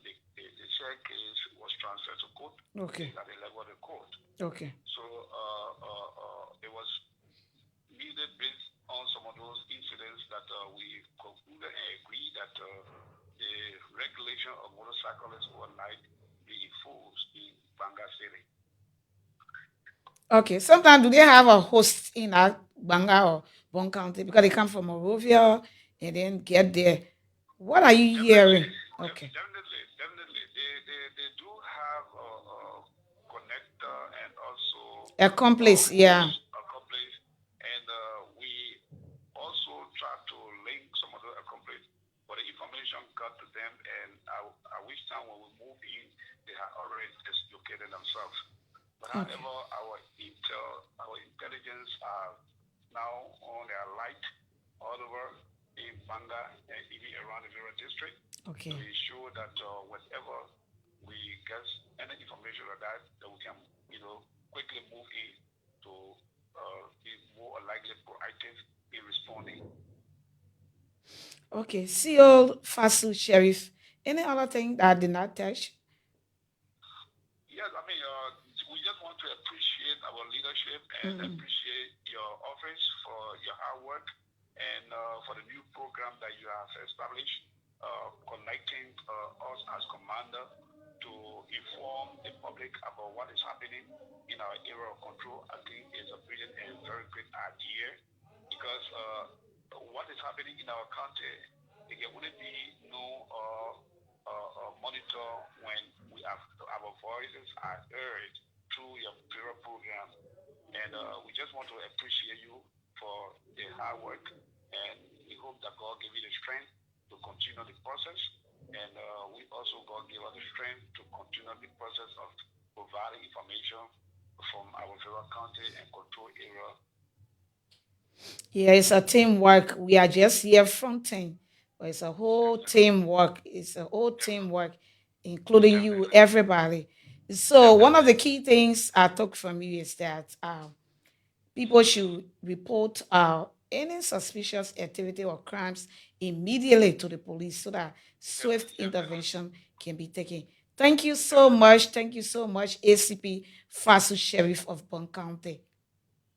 the share case was transferred to court. Okay. At the level of the court. Okay. So it was needed based on some of those incidents that we concluded and agreed that the regulation of motorcyclists overnight be enforced in Banga City. Okay. Sometimes do they have a host in Banga or Bong County because they come from Monrovia and then get there? What are you Definitely, hearing? Okay. definitely. They do have a connector and also Accomplice, host yeah. accomplice, and we also try to link some of the accomplice, but the information got to them, and at which time when we move in, they have already dislocated themselves. But Okay. however, our intelligence are now on their light all over in Banga and even around the Vera district Okay. to ensure that whenever we get any information like that we can, quickly move in to be more likely proactive in responding. Okay. CO Fasu Sheriff. Any other thing that I did not touch? Yes, we just want to appreciate our leadership and Mm-hmm. appreciate your office for your hard work and for the new program that you have established, connecting us as commander to inform the public about what is happening in our area of control. I think is a brilliant and very great idea because what is happening in our country, it can only be no monitor when our voices are heard through your bureau program. And we just want to appreciate you for the hard work, and we hope that God give you the strength to continue the process. And we also God give us the strength to continue the process of providing information from our Vera County and control area. Yeah, it's a teamwork. We are just here fronting, but it's a whole Definitely, teamwork. It's a whole teamwork, including you, definitely. everybody. So one of the key things I took from you is that people should report any suspicious activity or crimes immediately to the police so that swift intervention can be taken. Thank you so much. Thank you so much, ACP Fasu Sheriff of Bong County.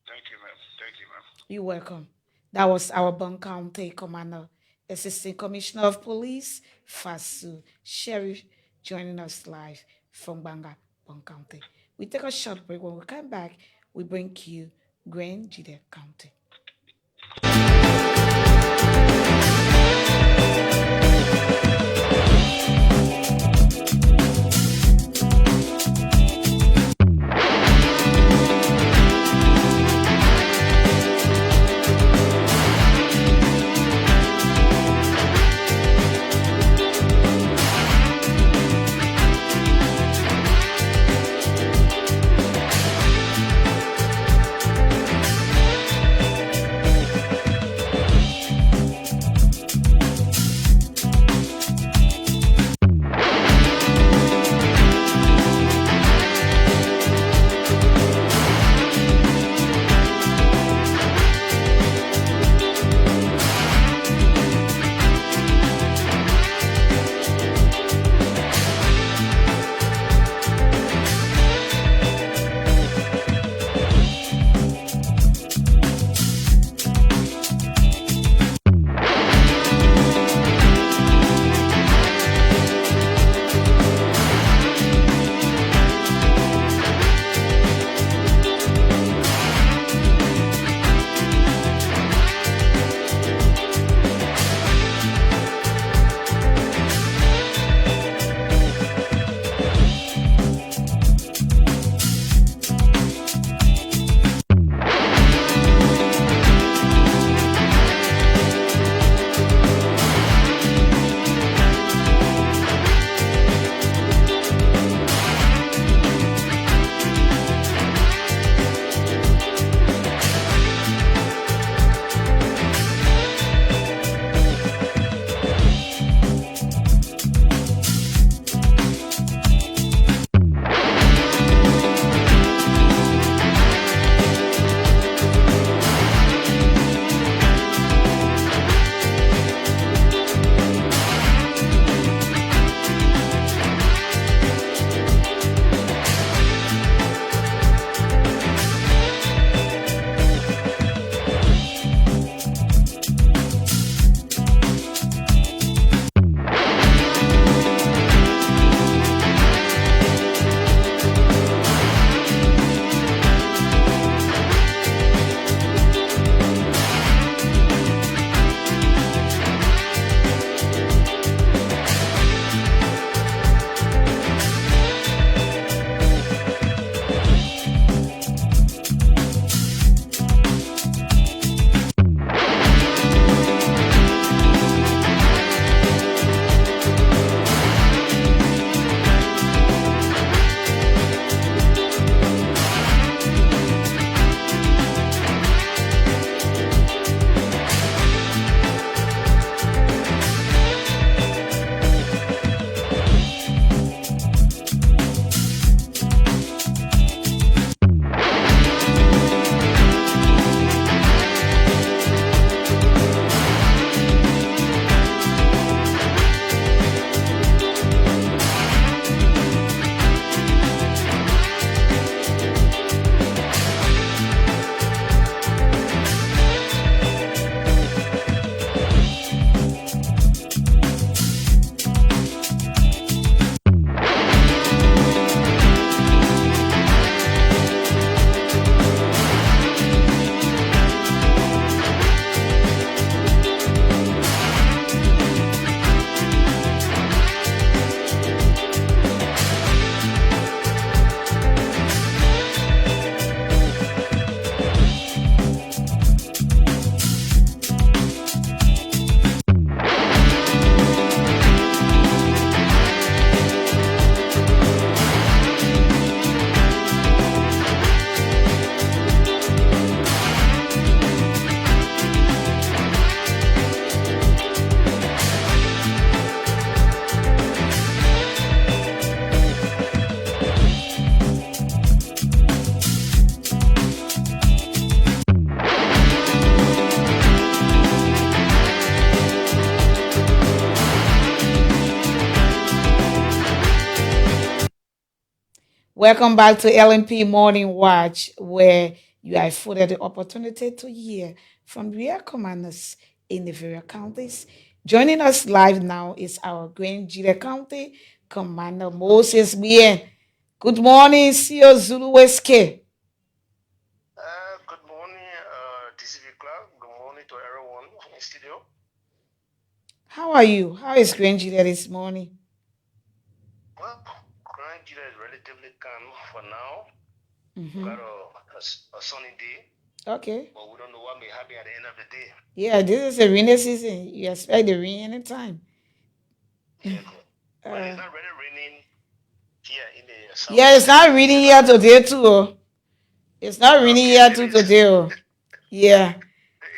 Thank you, ma'am. Thank you, ma'am. You're welcome. That was our Bong County Commander, Assistant Commissioner of Police, Fasu Sheriff, joining us live from Banga, Bong County. We take a short break. When we come back, we bring you Grand Gedeh County. Welcome back to LMP Morning Watch, where you are afforded the opportunity to hear from real commanders in the various counties. Joining us live now is our Grand Gedeh County Commander Moses Bien. Good morning, CEO Zulu Weske. Good morning, DCV Club. Good morning to everyone in studio. How are you? How is Grand Gedeh this morning? Well, Grand Gedeh is relatively calm for now. Mm-hmm. We got a sunny day. Okay. But we don't know what may happen at the end of the day. Yeah, this is a rainy season. You expect the rain anytime. Yeah, but it's not really raining here in the south. Yeah, it's not raining here today too. It's not raining here too today. Yeah.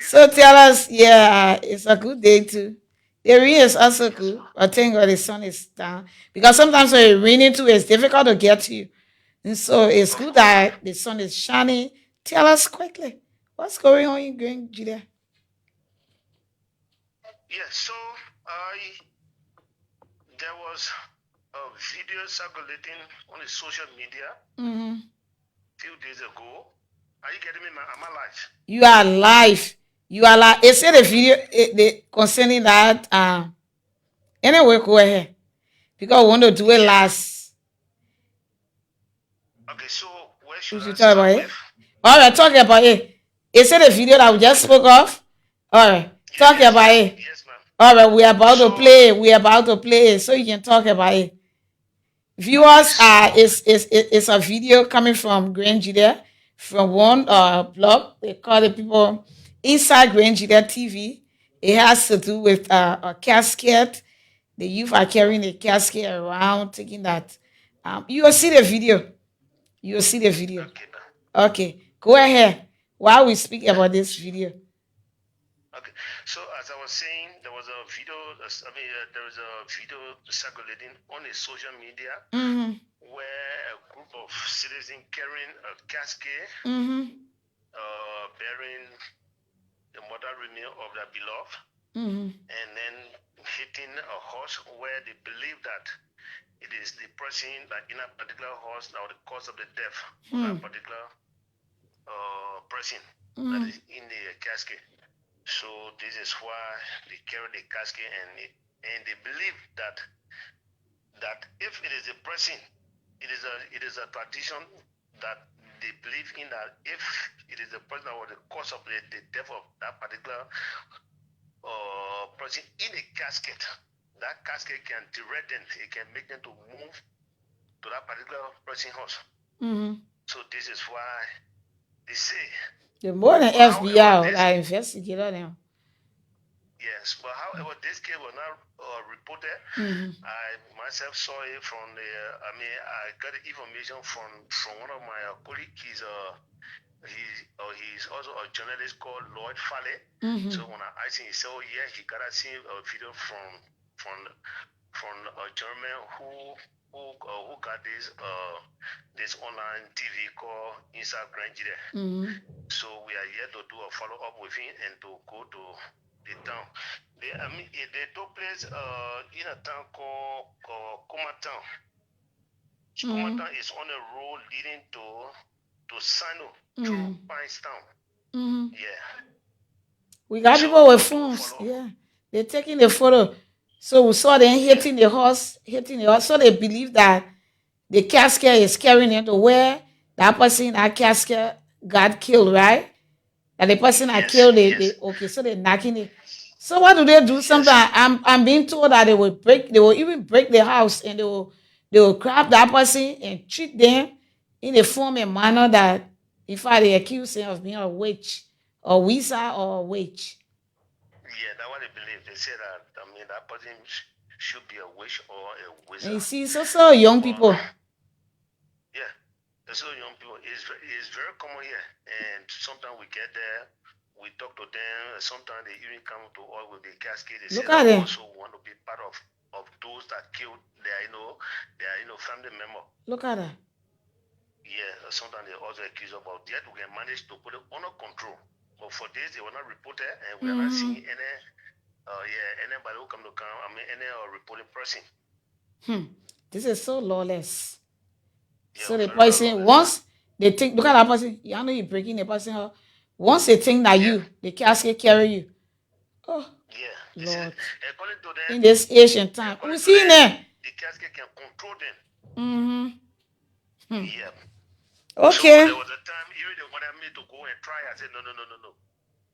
So tell us, yeah, it's a good day too. The rain is also good. I thank God the sun is down. Because sometimes when it's raining too, it's difficult to get to you. And so it's good that the sun is shining. Tell us quickly, what's going on in Green Gedeh? Yeah, so there was a video circulating on the social media a few days ago. Are you getting me? Am I live? You are live. You are live. Is it a video concerning that? Anyway, go ahead. Because we want to do it last. Okay, so where should We I talk start about with? it. All right, talking about it. Is it a video that we just spoke of? All right, talking about it. Yes, ma'am. All right, we're about to play. We're about to play it, so you can talk about it. Viewers, it's a video coming from Grand Gedeh from one blog. They call the people Inside Grand Gedeh TV. It has to do with a casket. The youth are carrying a casket around, taking that. You will see the video. You will see the video. Okay, go ahead. While we speak about this video. Okay, so as I was saying, there was a video. There was a video circulating on the social media where a group of citizens carrying a casket, bearing the mother remain of their beloved, and then hitting a horse where they believe that it is the person that in a particular horse now the cause of the death of that particular person that is in the casket. So this is why they carry the casket, and they believe that if it is a person, it is a tradition that they believe in, that if it is a person that was the cause of the death of that particular person in a casket, that casket can direct them, it can make them to move to that particular person's house. So this is why they say the more than FBI, I investigate them. Yes, but however, this case was not reported. I myself saw it from the. I got the information from one of my colleagues. He's also a journalist called Lloyd Fale. So when I asked him, he said, "Oh yeah, he got to see a video from a German who got this online TV called Inside Grand Gedeh." So we are here to do a follow up with him and to go to the town. They took place in a town called Komatown. Komatown is on a road leading to Sano through Pinestown. Yeah. We got people with phones. Yeah, they're taking the photo. So we saw them hitting the horse. So they believe that the casket is carrying them to where that person in that casket got killed, right? That the person that killed it. Okay, so they're knocking it. So what do they do? Sometimes I'm being told that they will even break the house, and they will grab that person and treat them in a form and manner that, in fact, they accuse them of being a witch or wizard or a witch. Yeah, that's what they believe. They say that that person should be a witch or a wizard. And you see, so young people. Yeah, so young people is very common here, and sometimes we get there, we talk to them. Sometimes they even come to us with the casket. They Look say at they them. also want to be part of those that killed their family member. Look at that. Yeah, sometimes they also accuse about that. We can manage to put it under control. But for this, they were not reported, and we are not seeing anybody who come to any reporting person. This is so lawless. So the person, once they think, look at that person, you know you breaking the person up. Once they think that you, the casket carry you. Oh, Lord. According to them, in this ancient time. We see there. The casket can control them. Yeah. So Okay. there was a time even they wanted me to go and try. I said, no.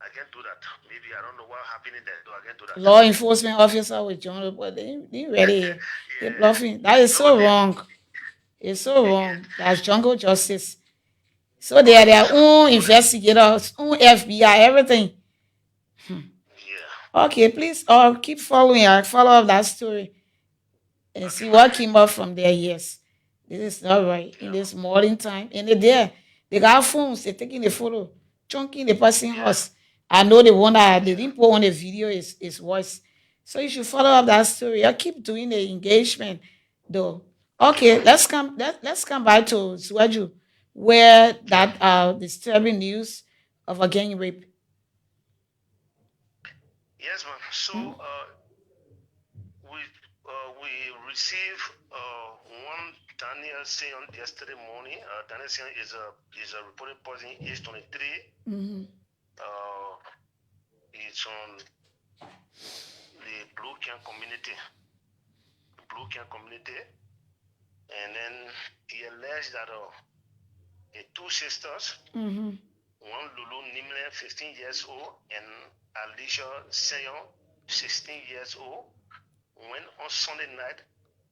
I can't do that. Maybe I don't know what happened there, so I can't do that. Law enforcement officer with John, but they ready. They bluffing. That is so wrong. It's so wrong. That's jungle justice. So they are their own investigators, own FBI, everything. Okay, please keep following. I follow up that story and see what came up from there. Yes. This is not right. In this modern time. And they got phones, they're taking a photo, chunking the person's house. I know the one that they didn't put on the video is voice. So you should follow up that story. I keep doing the engagement though. Okay, let's come back to Swaju, where that disturbing news of a gang rape. Yes, ma'am. So we received one Daniel Sion yesterday morning. Daniel Sion is a reported person, age 23. It's on the Blue Can community. And then he alleged that the two sisters, one Lulu Nimle, 15 years old, and Alicia Seyon, 16 years old, went on Sunday night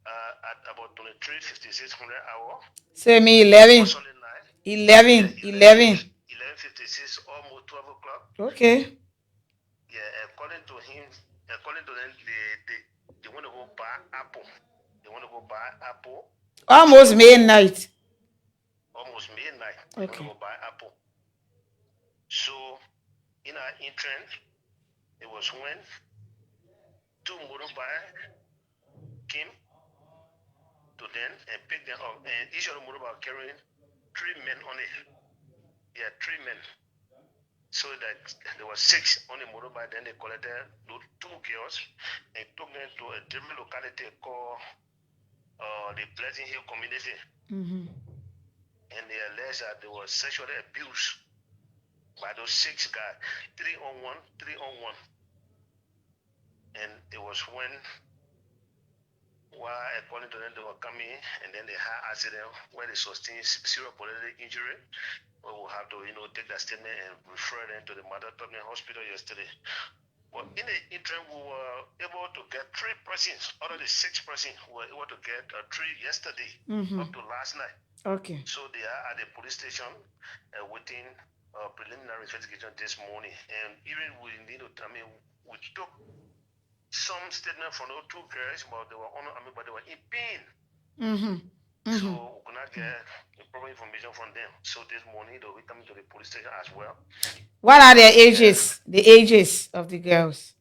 at about 23:56 hour. Say me 11. 11. 11:56, almost 12 o'clock. Okay. Yeah, according to them, they want to go buy apple. Almost midnight. They want to go buy apple. So, in our entrance, it was when two motorbikes came to them and picked them up. And each of the motorbikes carrying 3 men on it. Yeah, 3 men. So that there were 6 on the motorbike. Then they collected those 2 girls and took them to a different locality called the Pleasant Hill community. And they alleged that they were sexually abused by those 6 guys, 3 on 1. And it was when, according to them, they were coming, and then they had accident where they sustained serious bodily injury. We will have to, take that statement and refer them to the Mother Tottenham Hospital yesterday. But in the interim, we were able to get 3 persons out of the 6 persons. We were able to get 3 yesterday up to last night. Okay. So they are at the police station waiting preliminary investigation this morning. And even we took some statement from those 2 girls, but they were in pain. So we could not get the proper information from them. So this morning they'll be coming to the police station as well. What are their ages? The ages of the girls?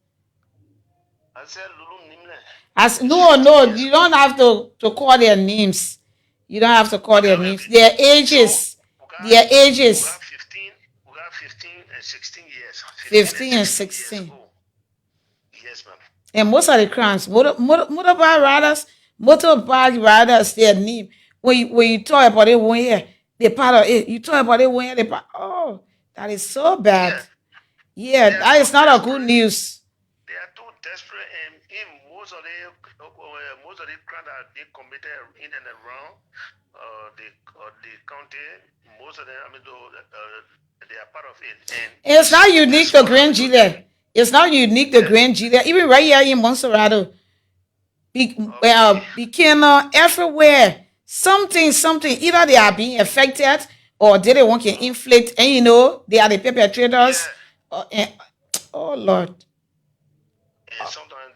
I said Lulu Nimle. No, you don't have to call their names. You don't have to call their names. Their ages. Their ages. We got 15 and 16 years. 15 and 16. Yes, ma'am. And most of the crimes, motorbike riders, their name. When you talk about it one year, they part of it. You talk about it one year, they part. Oh, that is so bad. Yeah, that is not a good news. They are too desperate, and in most of the crime that they committed in and around the county, most of them, they are part of it. And it's not unique to Grand Gedeh. It's not unique to Grand Gedeh. Even right here in Monserrado, Bikina, everywhere. Something. Either they are being affected or they want to inflict, and they are the perpetrators. Oh Lord. And sometimes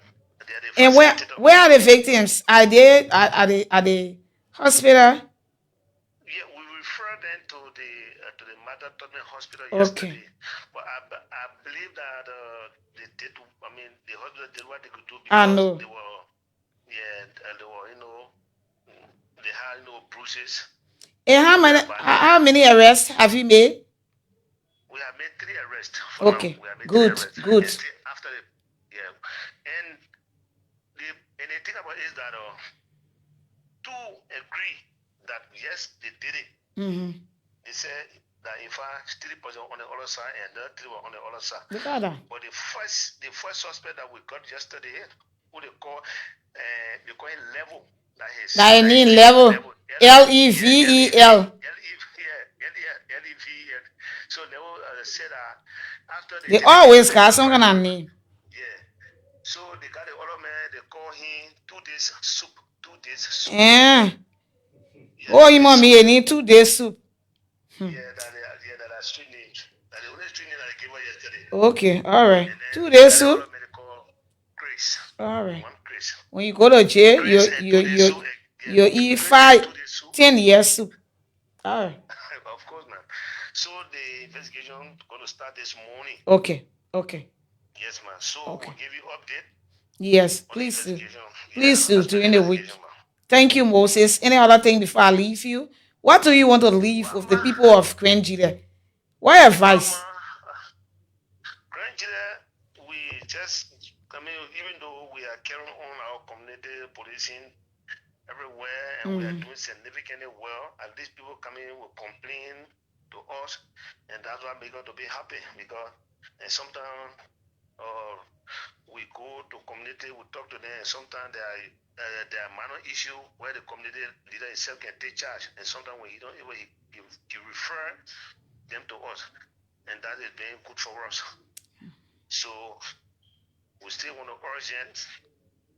and where are the victims? Are they at the hospital? Yeah, we referred them to the Mother Tottenham Hospital yesterday. But I believe that they did. The hospital did what they could do because they were, they had bruises. And how many arrests have you made? We have made 3 arrests. Okay, good. After and the thing about it is that 2 agree that yes, they did it. They said that in fact 3% on the other side and the 3 on the other side. But the first suspect that we got yesterday, who they call him Level. That mean level. Level. Level. So Level said that after They always got some kind of name. Yeah. So they got the other man, they call him 2 days soup. 2 days soup. Yeah. Oh, you want me need 2 days soup. Yeah, that's street name. That's the only street name that I gave her yesterday. Okay, all right. 2 days soup. Chris. All right. One Chris. When you go to jail, you eat 10 years soup. All right. Of course, man. So the investigation gonna start this morning. Okay. Yes, man. So we'll give you update. Yes, please do. Please do during the week. Thank you, Moses. Any other thing before I leave you? What do you want to leave with the people of Grand Gedeh? What advice? Grand Gedeh, we just, even though we are carrying on our community policing everywhere and we are doing significantly well, at least people coming will complain to us, and that's what make us to be happy, because and sometimes we go to community, we talk to them, and sometimes there are minor issues where the community leader itself can take charge, and sometimes when he don't even he refer them to us, and that is being good for us. So we still want to urge them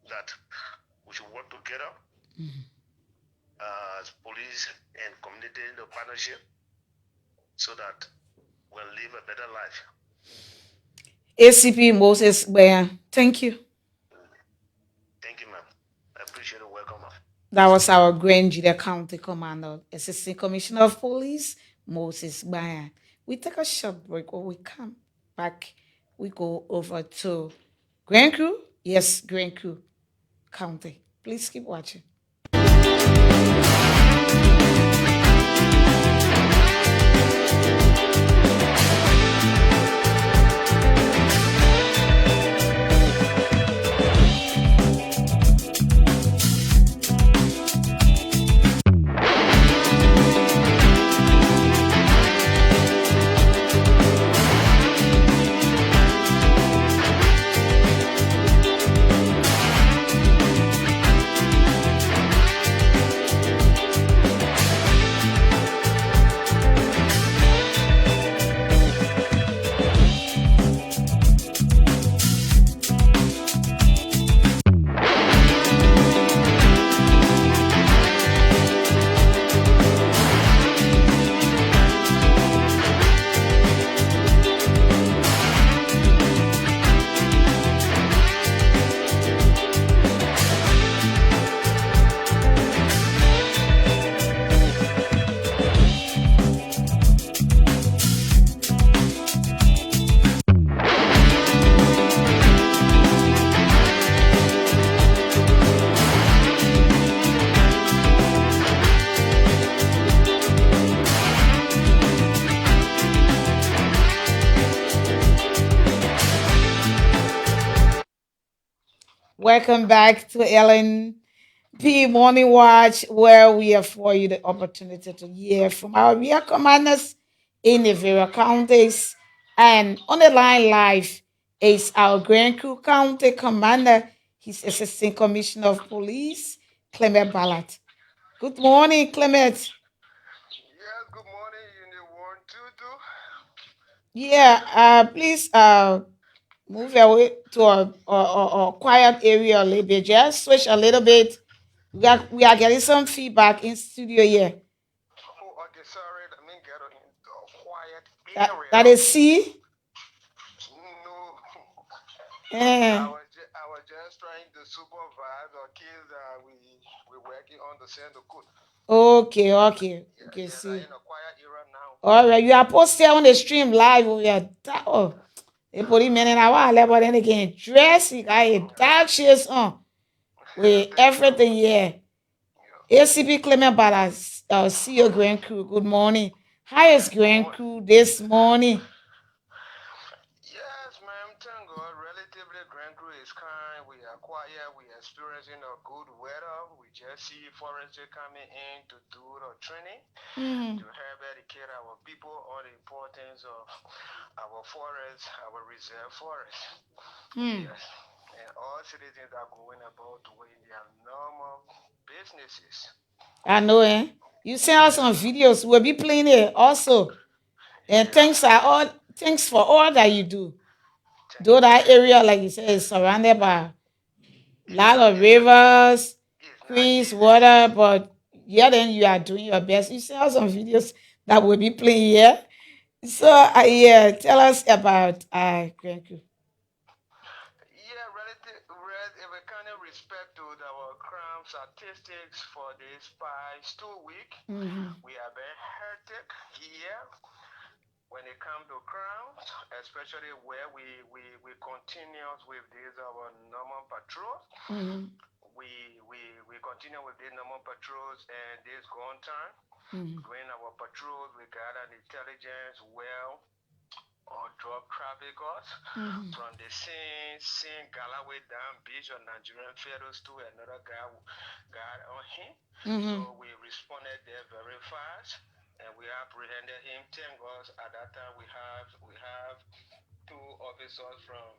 that we should work together as police and community in the partnership, so that we'll live a better life. ACP Moses Bayan, thank you. Thank you, ma'am. I appreciate it. Welcome, ma'am. That was our Grand Gedeh County Commander, Assistant Commissioner of Police, Moses Bayan. We take a short break. When we come back, we go over to Grand Crew. Yes, Grand Crew County. Please keep watching. Welcome back to LNP Morning Watch, where we afford you the opportunity to hear from our real commanders in the various counties. And on the line live is our Grand Crew County Commander, his Assistant Commissioner of Police, Clement Ballard. Good morning, Clement. Yes, good morning, Unit 122. Yeah, please move away to a quiet area a little bit. Just switch a little bit. We are getting some feedback in studio here. Oh, okay, sorry. Let me get into a quiet area. That is C? No. I was just trying to supervise our kids that we're working on the send the code. Okay. Yes, See. I'm in a quiet area now. All right, you are posted on the stream live over here. Oh, they put him in a while, but then again, dress, he got a dark shades on with everything here. ACP Clement Ballard, see your Grand Crew. Good morning. How is Grand Crew this morning? Yes, ma'am. Thank God. Relatively, Grand Crew is is kind. We are quiet. We are experiencing a good weather. We just see foresters coming in to do the training to help educate our people on the importance of our forests, our reserve forests. Yes. And all citizens are going about doing their normal businesses. I know, eh? You send us some videos. We'll be playing it also. And thanks for all that you do. Though that area, like you said, is surrounded by a lot of rivers, Queens, water, but yeah, then you are doing your best. You send us some videos that we'll be playing here. So yeah, tell us about Grand Crew. Yeah, relative, a kind of respect to our crime statistics for this past 2 week. We have been hectic here when it comes to crimes, especially where we continue with these our normal patrols. We continue with these normal patrols and this gun time. During our patrols, we got an intelligence well or drug traffickers from the same Galloway down beach on Nigerian Federals to another guy got on him. So we responded there very fast and we apprehended him. 10 guys at that time we have two officers from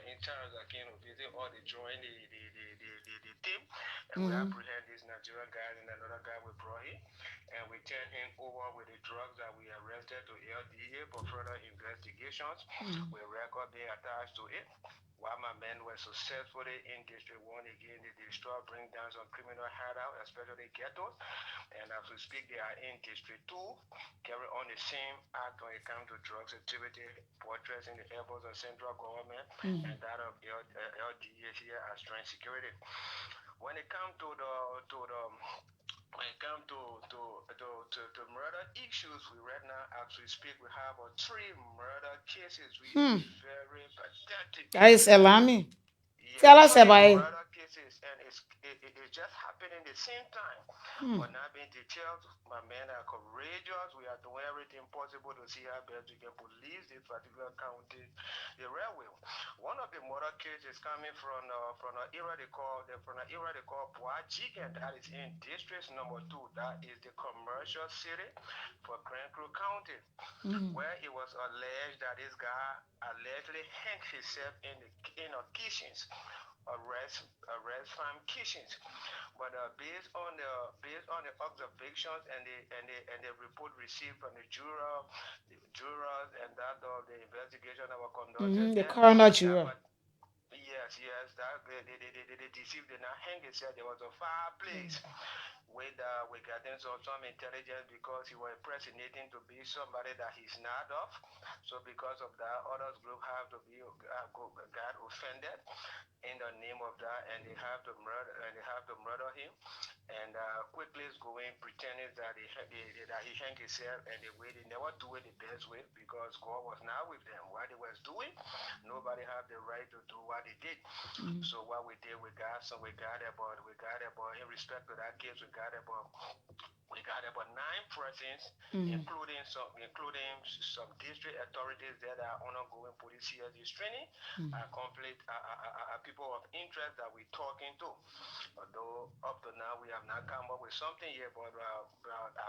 in charge that came to visit or they joined the team and we apprehend this Nigerian guy and another guy we brought in and we turn him over with the drugs that we arrested to LDA for further investigations. We record being attached to it. While my men were successfully in District 1 again, they destroy, bring down some criminal hideout, especially ghettos. And as we speak, they are in District 2, carry on the same act when it comes to drugs activity, portraying the efforts of central government and that of LDA here as joint security. When it comes to when it comes to murder issues, we right now, as we speak, we have 3 murder cases, which is very pathetic. That is alarming. Yeah, Tell us about it. Murder cases, and it's just happening the same time. But not being detailed, my men are courageous. We are doing everything possible to see how best we can police this particular county, the railway. One of the murder cases coming from an area they call Boajigan, that is in district number 2. That is the commercial city for Grand Crew County, where it was alleged that this guy allegedly hanged himself in the kitchens, arrest farm kitchens. But based on the observations and the report received from the jurors and that of the investigation that were conducted, the coroner juror. Yes, that the deceived did not hang himself. There was a fireplace with getting some intelligence because he was impersonating to be somebody that he's not of. So because of that, others group have to be got offended in the name of that, and they have to murder him. And quickly is going pretending that he hanged himself, and the way they never do it the best way because God was not with them. What they was doing, nobody have the right to do what they did. So what we did, we got about in respect to that case, we got about 9 persons, including some district authorities that are undergoing police CSD training, people of interest that we're talking to. Although up to now we have not come up with something yet, but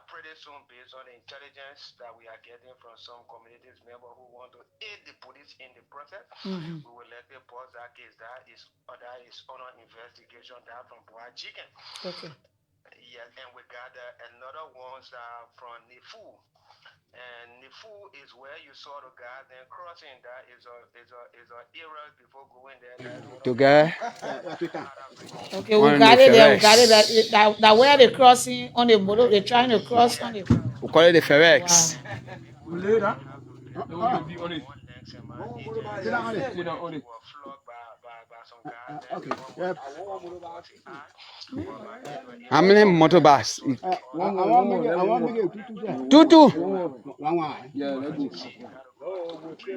pretty soon, based on the intelligence that we are getting from some communities members who want to aid the police in the process, we will let them pause that case. That is under investigation. That from Boajigan. Okay. Yes, and we got another ones from Nifu. And Nifu is where you saw the guys then crossing. That is a area before going there. Okay, we got it there. We got it there. That where they crossing on the motor, they're trying to cross on the. We call it the Ferex. Wow. How many motorbus? Two.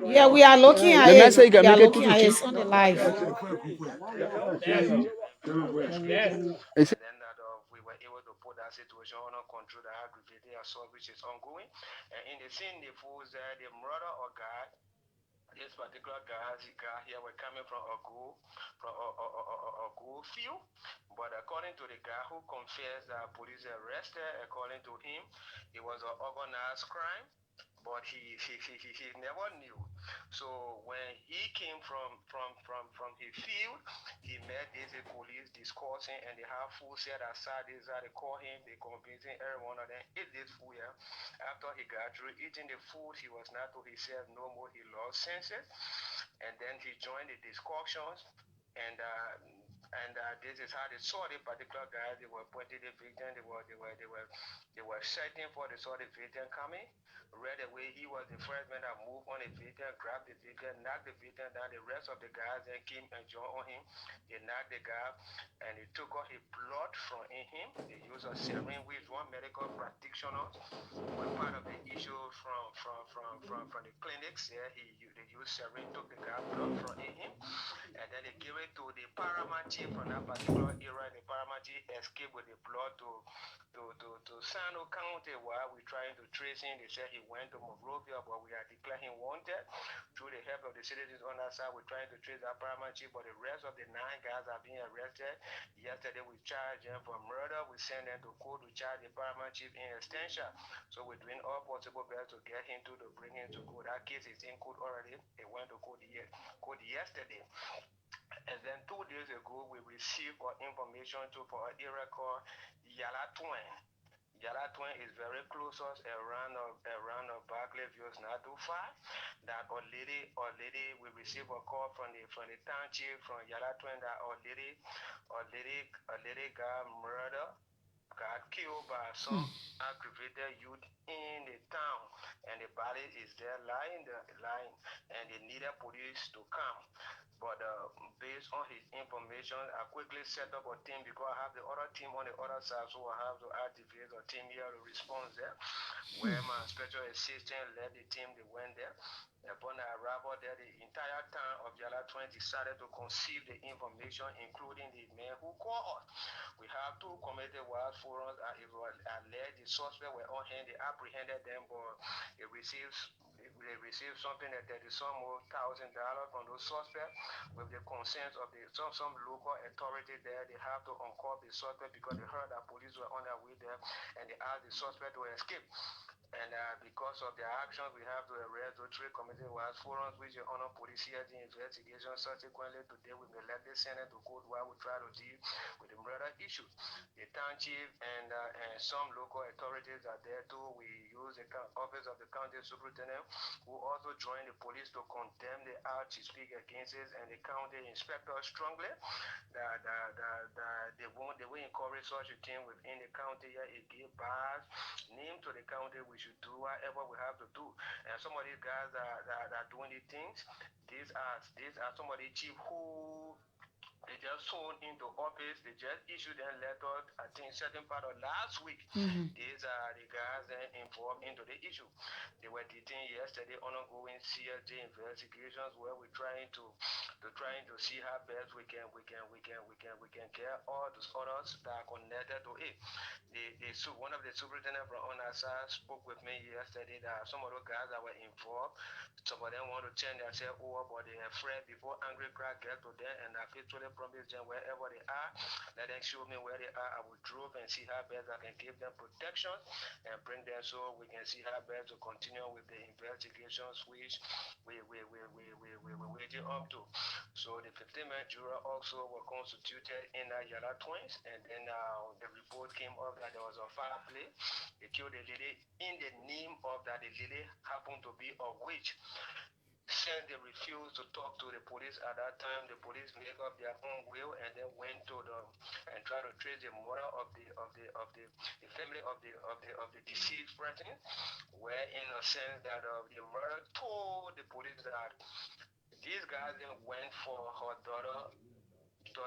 Yeah, we are looking at The it. message We can are make it looking at it on the live. It's And then we were able to put that situation under control, the aggravated assault which is ongoing. And in the scene, the fools the murder of God, This particular guy here were coming from a gold field, but according to the guy who confessed that police arrested, according to him, it was an organized crime, but he never knew. So when he came from his field, he met these police discussing, and they have food set aside. This how they call him. They convincing every one of them eat this food here. After he got through eating the food, he was not to himself no more. He lost senses, and then he joined the discussions, and this is how they saw the particular guy. They were pointing the victim. They were searching for the saw the victim coming. Right away, he was the first man that moved on the victim, grabbed the victim, knocked the victim down. The rest of the guys then came and joined on him. They knocked the guy, and they took out his blood from in him. They used a syringe, which one medical practitioner was part of the issue from the clinics. Yeah, they used syringe, took the guy blood from in him, and then they gave it to the paramount chief from that particular area. The paramount chief escaped with the blood to Sano County, while we're trying to trace him. They said he went to Monrovia, but we are declaring him wanted. Through the help of the citizens on that side, we're trying to trace that paramount chief, but the rest of the 9 guys are being arrested. Yesterday, we charged them for murder. We sent them to court to charge the paramount chief in extension. So we're doing all possible best to get him to bring him to court. That case is in court already. It went to court yesterday. And then 2 days ago, we received information for an area called Yala Twin. Yala Twin is very close to us, around Barclay View, not too far. That a lady, we received a call from the town chief from Yala Twin that a lady got murdered, got killed by some aggravated youth in the town, and the body is there lying, and they needed police to come. But based on his information, I quickly set up a team because I have the other team on the other side, so I have to activate a team here to respond there. Where my special assistant led the team, they went there. Upon the arrival there, the entire town of Yala 20 decided to conceive the information, including the men who called us. We have 2 community-wide forums. It was alleged the suspects were on hand. They apprehended them, but they received something like $30,000 from those suspects. With the consent of some local authority there, they have to uncover the suspect because they heard that police were on their way there, and they asked the suspect to escape. And because of their actions, we have to arrest those 3 committee-wide forums, which are under police here, the investigation. Subsequently, today we may let the Senate to court while we try to deal with the murder issue. The town chief and some local authorities are there too. We use the office of the county superintendent, who also joined the police to condemn the act to speak against it, and the county inspector strongly that they will encourage such a thing within the county. It gives bad name to the county. We should do whatever we have to do. And some of these guys that are doing these things, these are some of the chief who they just sworn into office. They just issued a letter, I think, certain part of last week. These are the guys that involved into the issue. They were detained yesterday, ongoing CSD investigations, where we're trying to see how best we can get all those others that are connected to it. One of the superintendents from on our side spoke with me yesterday that some of those guys that were involved, some of them want to turn themselves over, but they're afraid before angry crowd get to them, and I faithfully promise them wherever they are, let them show me where they are. I will drove and see how best I can give them protection and bring them so we can see how best to continue with the investigations which we're waiting up to. So the 15-man jury also were constituted in Yala Twins, and then the report came up that there was a foul play. They killed the lady in the name of that the lady happened to be a witch. Since they refused to talk to the police at that time, the police made up their own will and then went to and tried to trace the mother of the family of the deceased person, where in a sense that the mother told the police that these guys then went for her daughter 2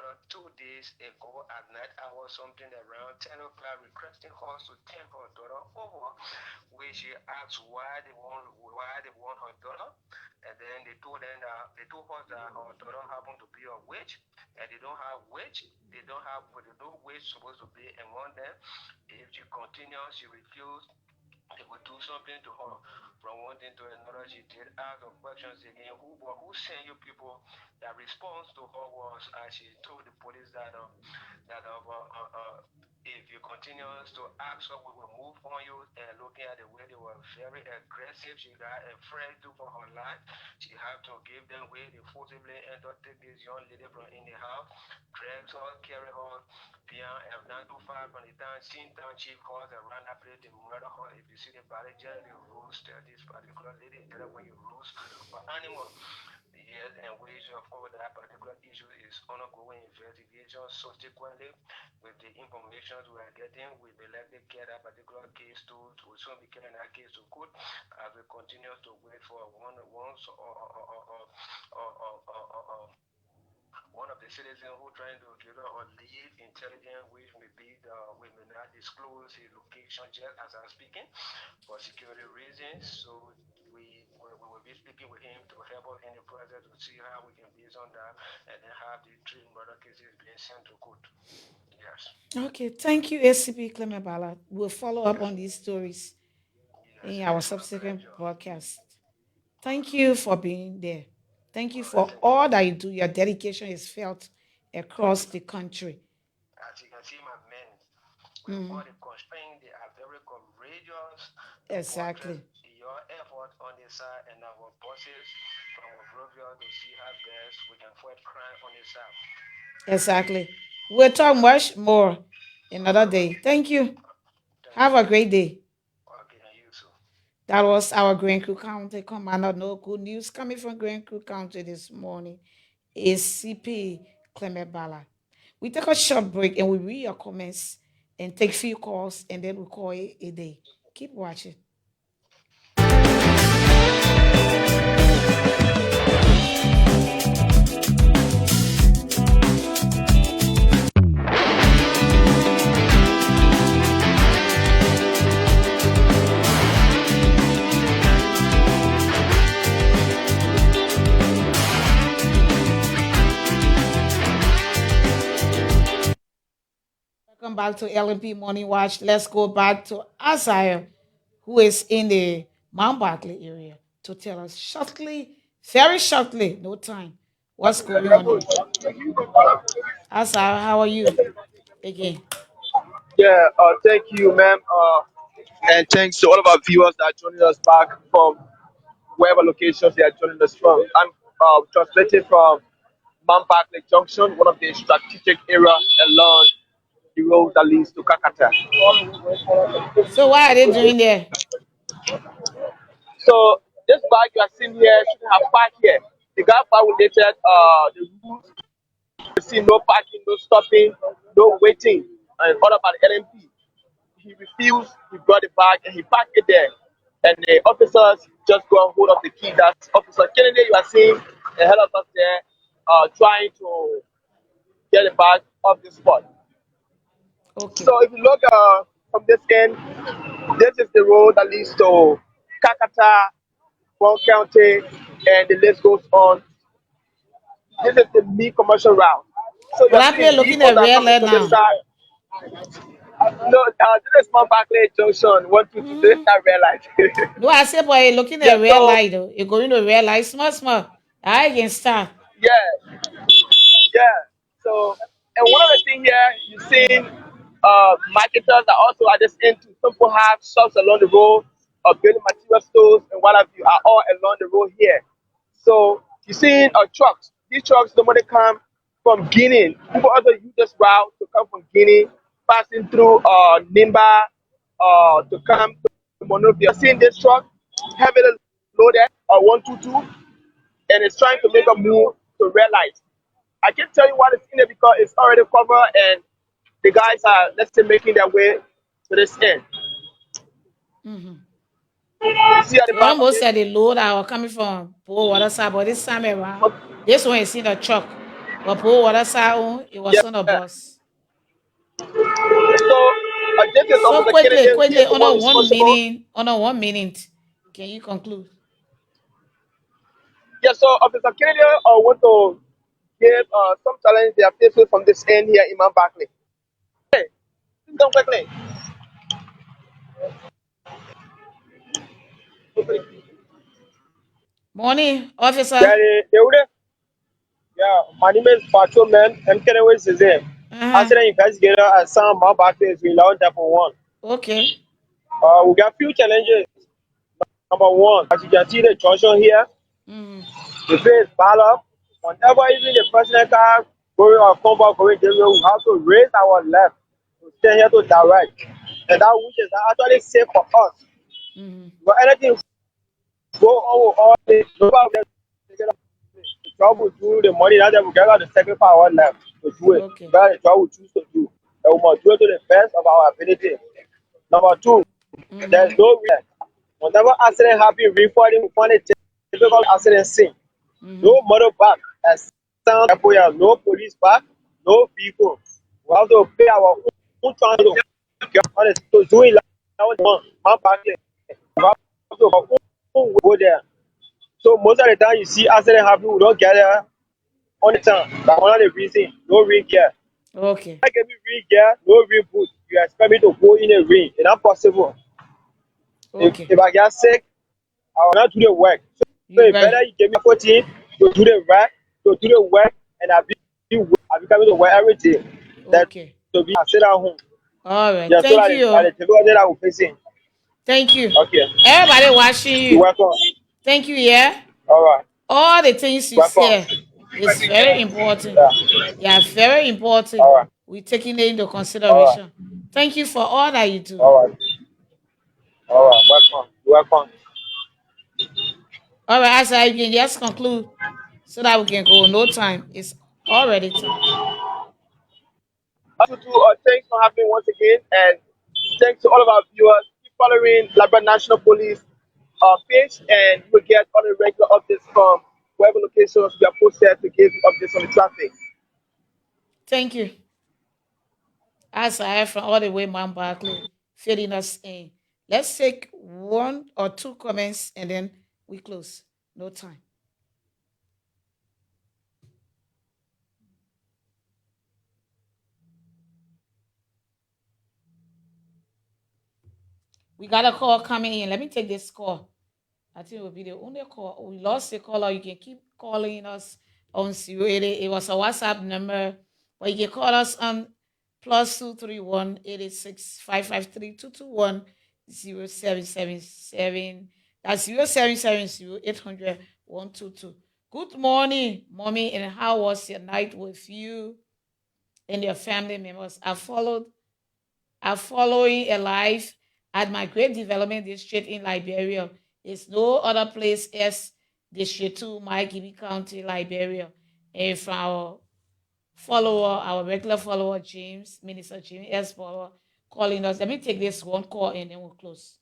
days ago at night hour, something around 10 o'clock, requesting us to take her daughter over, where she asked why they want her daughter, and then they told us that her daughter happened to be a witch, and they don't have witch, they don't have no witch supposed to be among them. If she continues, she refused, they would do something to her. from one thing to another. She did ask the questions again. Who sent you people? The response to her was, she told the police that if you continue to ask her, we will move on you. And looking at the way they were very aggressive, she got afraid to for her life. She had to give them way. They forcibly entered, take this young lady from in the house, drag her, carry her beyond not too far from the town. Seen town chief calls around that place, they murder her. If you see the body, just the roast this particular lady, and when you roast for animal. Yes, and which of course that particular issue is ongoing investigation. Subsequently, with the information we are getting, we will likely get that particular case to soon be getting that case to court as we continue to wait for one of the citizens who trying to give her a lead intelligence, which may be we may not disclose his location just as I'm speaking for security reasons. So we will be speaking with him to help us in the process to see how we can base on that and then have the three murder cases being sent to court. Yes. Okay, thank you, ACP Clement Ballard. We'll follow up on these stories Yes, in our it's my subsequent pleasure. broadcast. Thank you for being there. Thank you All right, for thank you. all that you do. Your dedication is felt across the country. As you can see, my men, with Mm, all the constraints, they are very courageous to buttress exactly. your effort on this side and our bosses from Monrovia to see how best we can fight crime on this side. Exactly. We'll talk Yeah. much more another All day. right. Thank you. Thank Have you. a great day. Okay, and you too. That was our Grand Crew County commander. No good news coming from Grand Crew County this morning is CP Clement Bala. We take a short break and we read your comments and take few calls and then we call it a day. Keep watching. Welcome back to LMP Morning Watch. Let's go back to Azariah, who is in the Mount Barkley area, to tell us shortly, very shortly, no time, what's going on there. Azariah, how are you? Again. Yeah, thank you, ma'am. And thanks to all of our viewers that are joining us back from wherever locations they are joining us from. I'm translating from Mount Barkley Junction, one of the strategic areas along the road that leads to Kakata. So what are they doing there? So this bag you are seeing here shouldn't have parked here. The guy violated the rules. You see no parking, no stopping, no waiting, and all about the LMP. He refused, he brought it back and he parked it there. And the officers just go and hold up the key. That's Officer Kennedy, you are seeing ahead of us there, trying to get it back off the spot. Okay. So if you look from this end, this is the road that leads to Kakata, Bong County, and the list goes on. This is the main commercial route. So But you're I play seeing looking vehicles at that are red coming light to this now. side. No, this is Mount Barclay Junction, 122. This is Hmm. not red light. No, I say, boy, looking Yeah, at red so light though. You're going to red light, small, small. I can start. yeah, yeah. So, and one of the things here, you've seen marketers that also at this end to some people have shops along the road, building material stores and what have you are all along the road here. So you see trucks. These trucks normally come from Guinea. People also use this route to come from Guinea, passing through Nimba to come to Monrovia. Seeing this truck heavily loaded 122, and it's trying to make a move to red light. I can't tell you what is in it because it's already covered, and the guys are, let's say, making their way to this end. Hmm. You see at the It back of almost it. said the load I was coming from Poor Water side, but this time around, this one is in a truck. But Poor Water side, oh, it was Yeah. on a bus. So this is So Officer quickly, Kennedy. He quickly, is the one responsible. on a 1 minute. Can you conclude? Yeah. So Officer Kennedy want to give some challenge they are facing from this end here in Mount Barkley. Hey, come quickly. Morning, officer. Yeah, my name is Patrolman. I'm getting with Cezanne. Uh-huh. Accident investigator at Sam Mount Barclays, we learned that for one. Okay. We got few challenges. Number one, as you can see the junction here, Mm-hmm. the place is bad up. Whenever even the personal car going or come back going this way, we have to raise our left to stay here to direct. And that which is actually safe for us. Mm-hmm. But anything go on with all this, no problem. The job will do the money, now that we get out the second power left to do it. Okay. That's the job we choose to do. And we must do it to the best of our ability. Number two, there's Mm-hmm. no reason. Whenever accident happen, reporting, we find a typical accident scene. Mm-hmm. No motor back, as sound no police back, no vehicle. We have to pay our own transport to do it like man back there. We have to go there. So most of the time you see accident happen, we don't get there on the time. That's one of the reasons. No ring gear. Okay. I give me ring gear, no ring boot. You expect me to go in a ring. It's not possible. Okay. If I get sick, I will not do the work. So You it's better right. you give me 14 to do the work, and I be coming to work every day. That Okay. to be I sit at home. All right. Yeah, so Thank that you. the difficulty that we're facing. Thank you. Okay. Everybody watching You're you. welcome. Thank you, yeah. All right. All the things you Welcome. say is very important. Yeah. Yeah, very important. All right. We taking it into All right. consideration. Thank you for all that you do. All right. All right. Welcome. You're welcome. All right, Asa, you can just conclude so that we can go. No time. It's already time. To do, thanks for having me once again, and thanks to all of our viewers. Keep following Liberia National Police page, and you will get all the regular updates from wherever locations we are posted to give you updates on the traffic. Thank you. Asa from all the way Mount Barkley fitting us in. Let's take one or two comments and then we close. No time. We got a call coming in. Let me take this call. I think it will be the only call. We lost the caller. You can keep calling us on 080. It was a WhatsApp number, but you can call us on +231 886 553 221 0777. That's 0770 800 122. Good morning, mommy, and how was your night with you and your family members? Are following a life at my great development district in Liberia. There's no other place as District 2, Bong County, Liberia. And from our follower, our regular follower, James, Minister James S. Follower, calling us. Let me take this one call and then we'll close.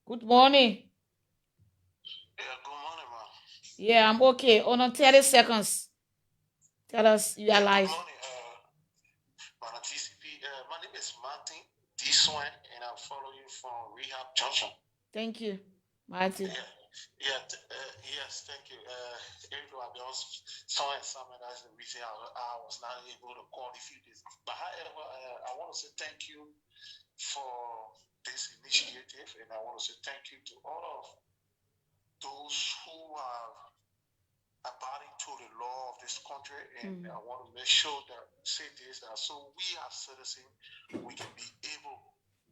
Good morning. Yeah, good morning, ma'am. Yeah, I'm okay. On 30 seconds. Tell us you are live. Good morning, Madam TCP. My name is Martin D. Swan, and I'm following you from Rehab Junction. Thank you, Martin. Yes, thank you. Even though I was saw in summer, that's the reason I was not able to call a few days. But however, I want to say thank you for this initiative, and I want to say thank you to all of those who are abiding to the law of this country, and I want to make sure that say this that so we as citizens we can be able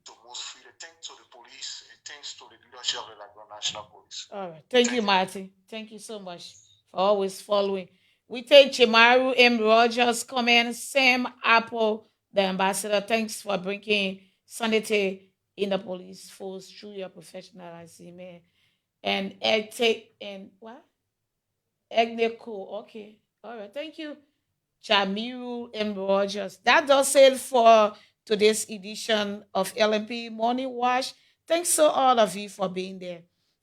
to move freely. Thanks to the police and thanks to the leadership of the Liberia National Police. All right. Thank you, Martin. Thank you so much for always following. We take Chimaru M. Rogers comment, Sam Apple, the ambassador. Thanks for bringing sanity in the police force through your professionalism. And Egg and what? Egneko. Okay. All right. Thank you, Jamiru M. Rogers. That does it for today's edition of LMP Morning Watch. Thanks to all of you for being there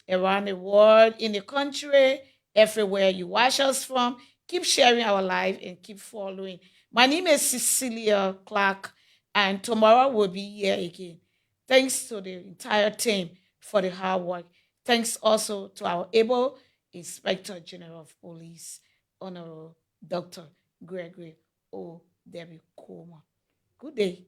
around the world, in the country, everywhere you watch us from. Keep sharing our live and keep following. My name is Cecilia Clark, and tomorrow we'll be here again. Thanks to the entire team for the hard work. Thanks also to our able Inspector General of Police, Honorable Dr. Gregory O. W. Coleman. Good day.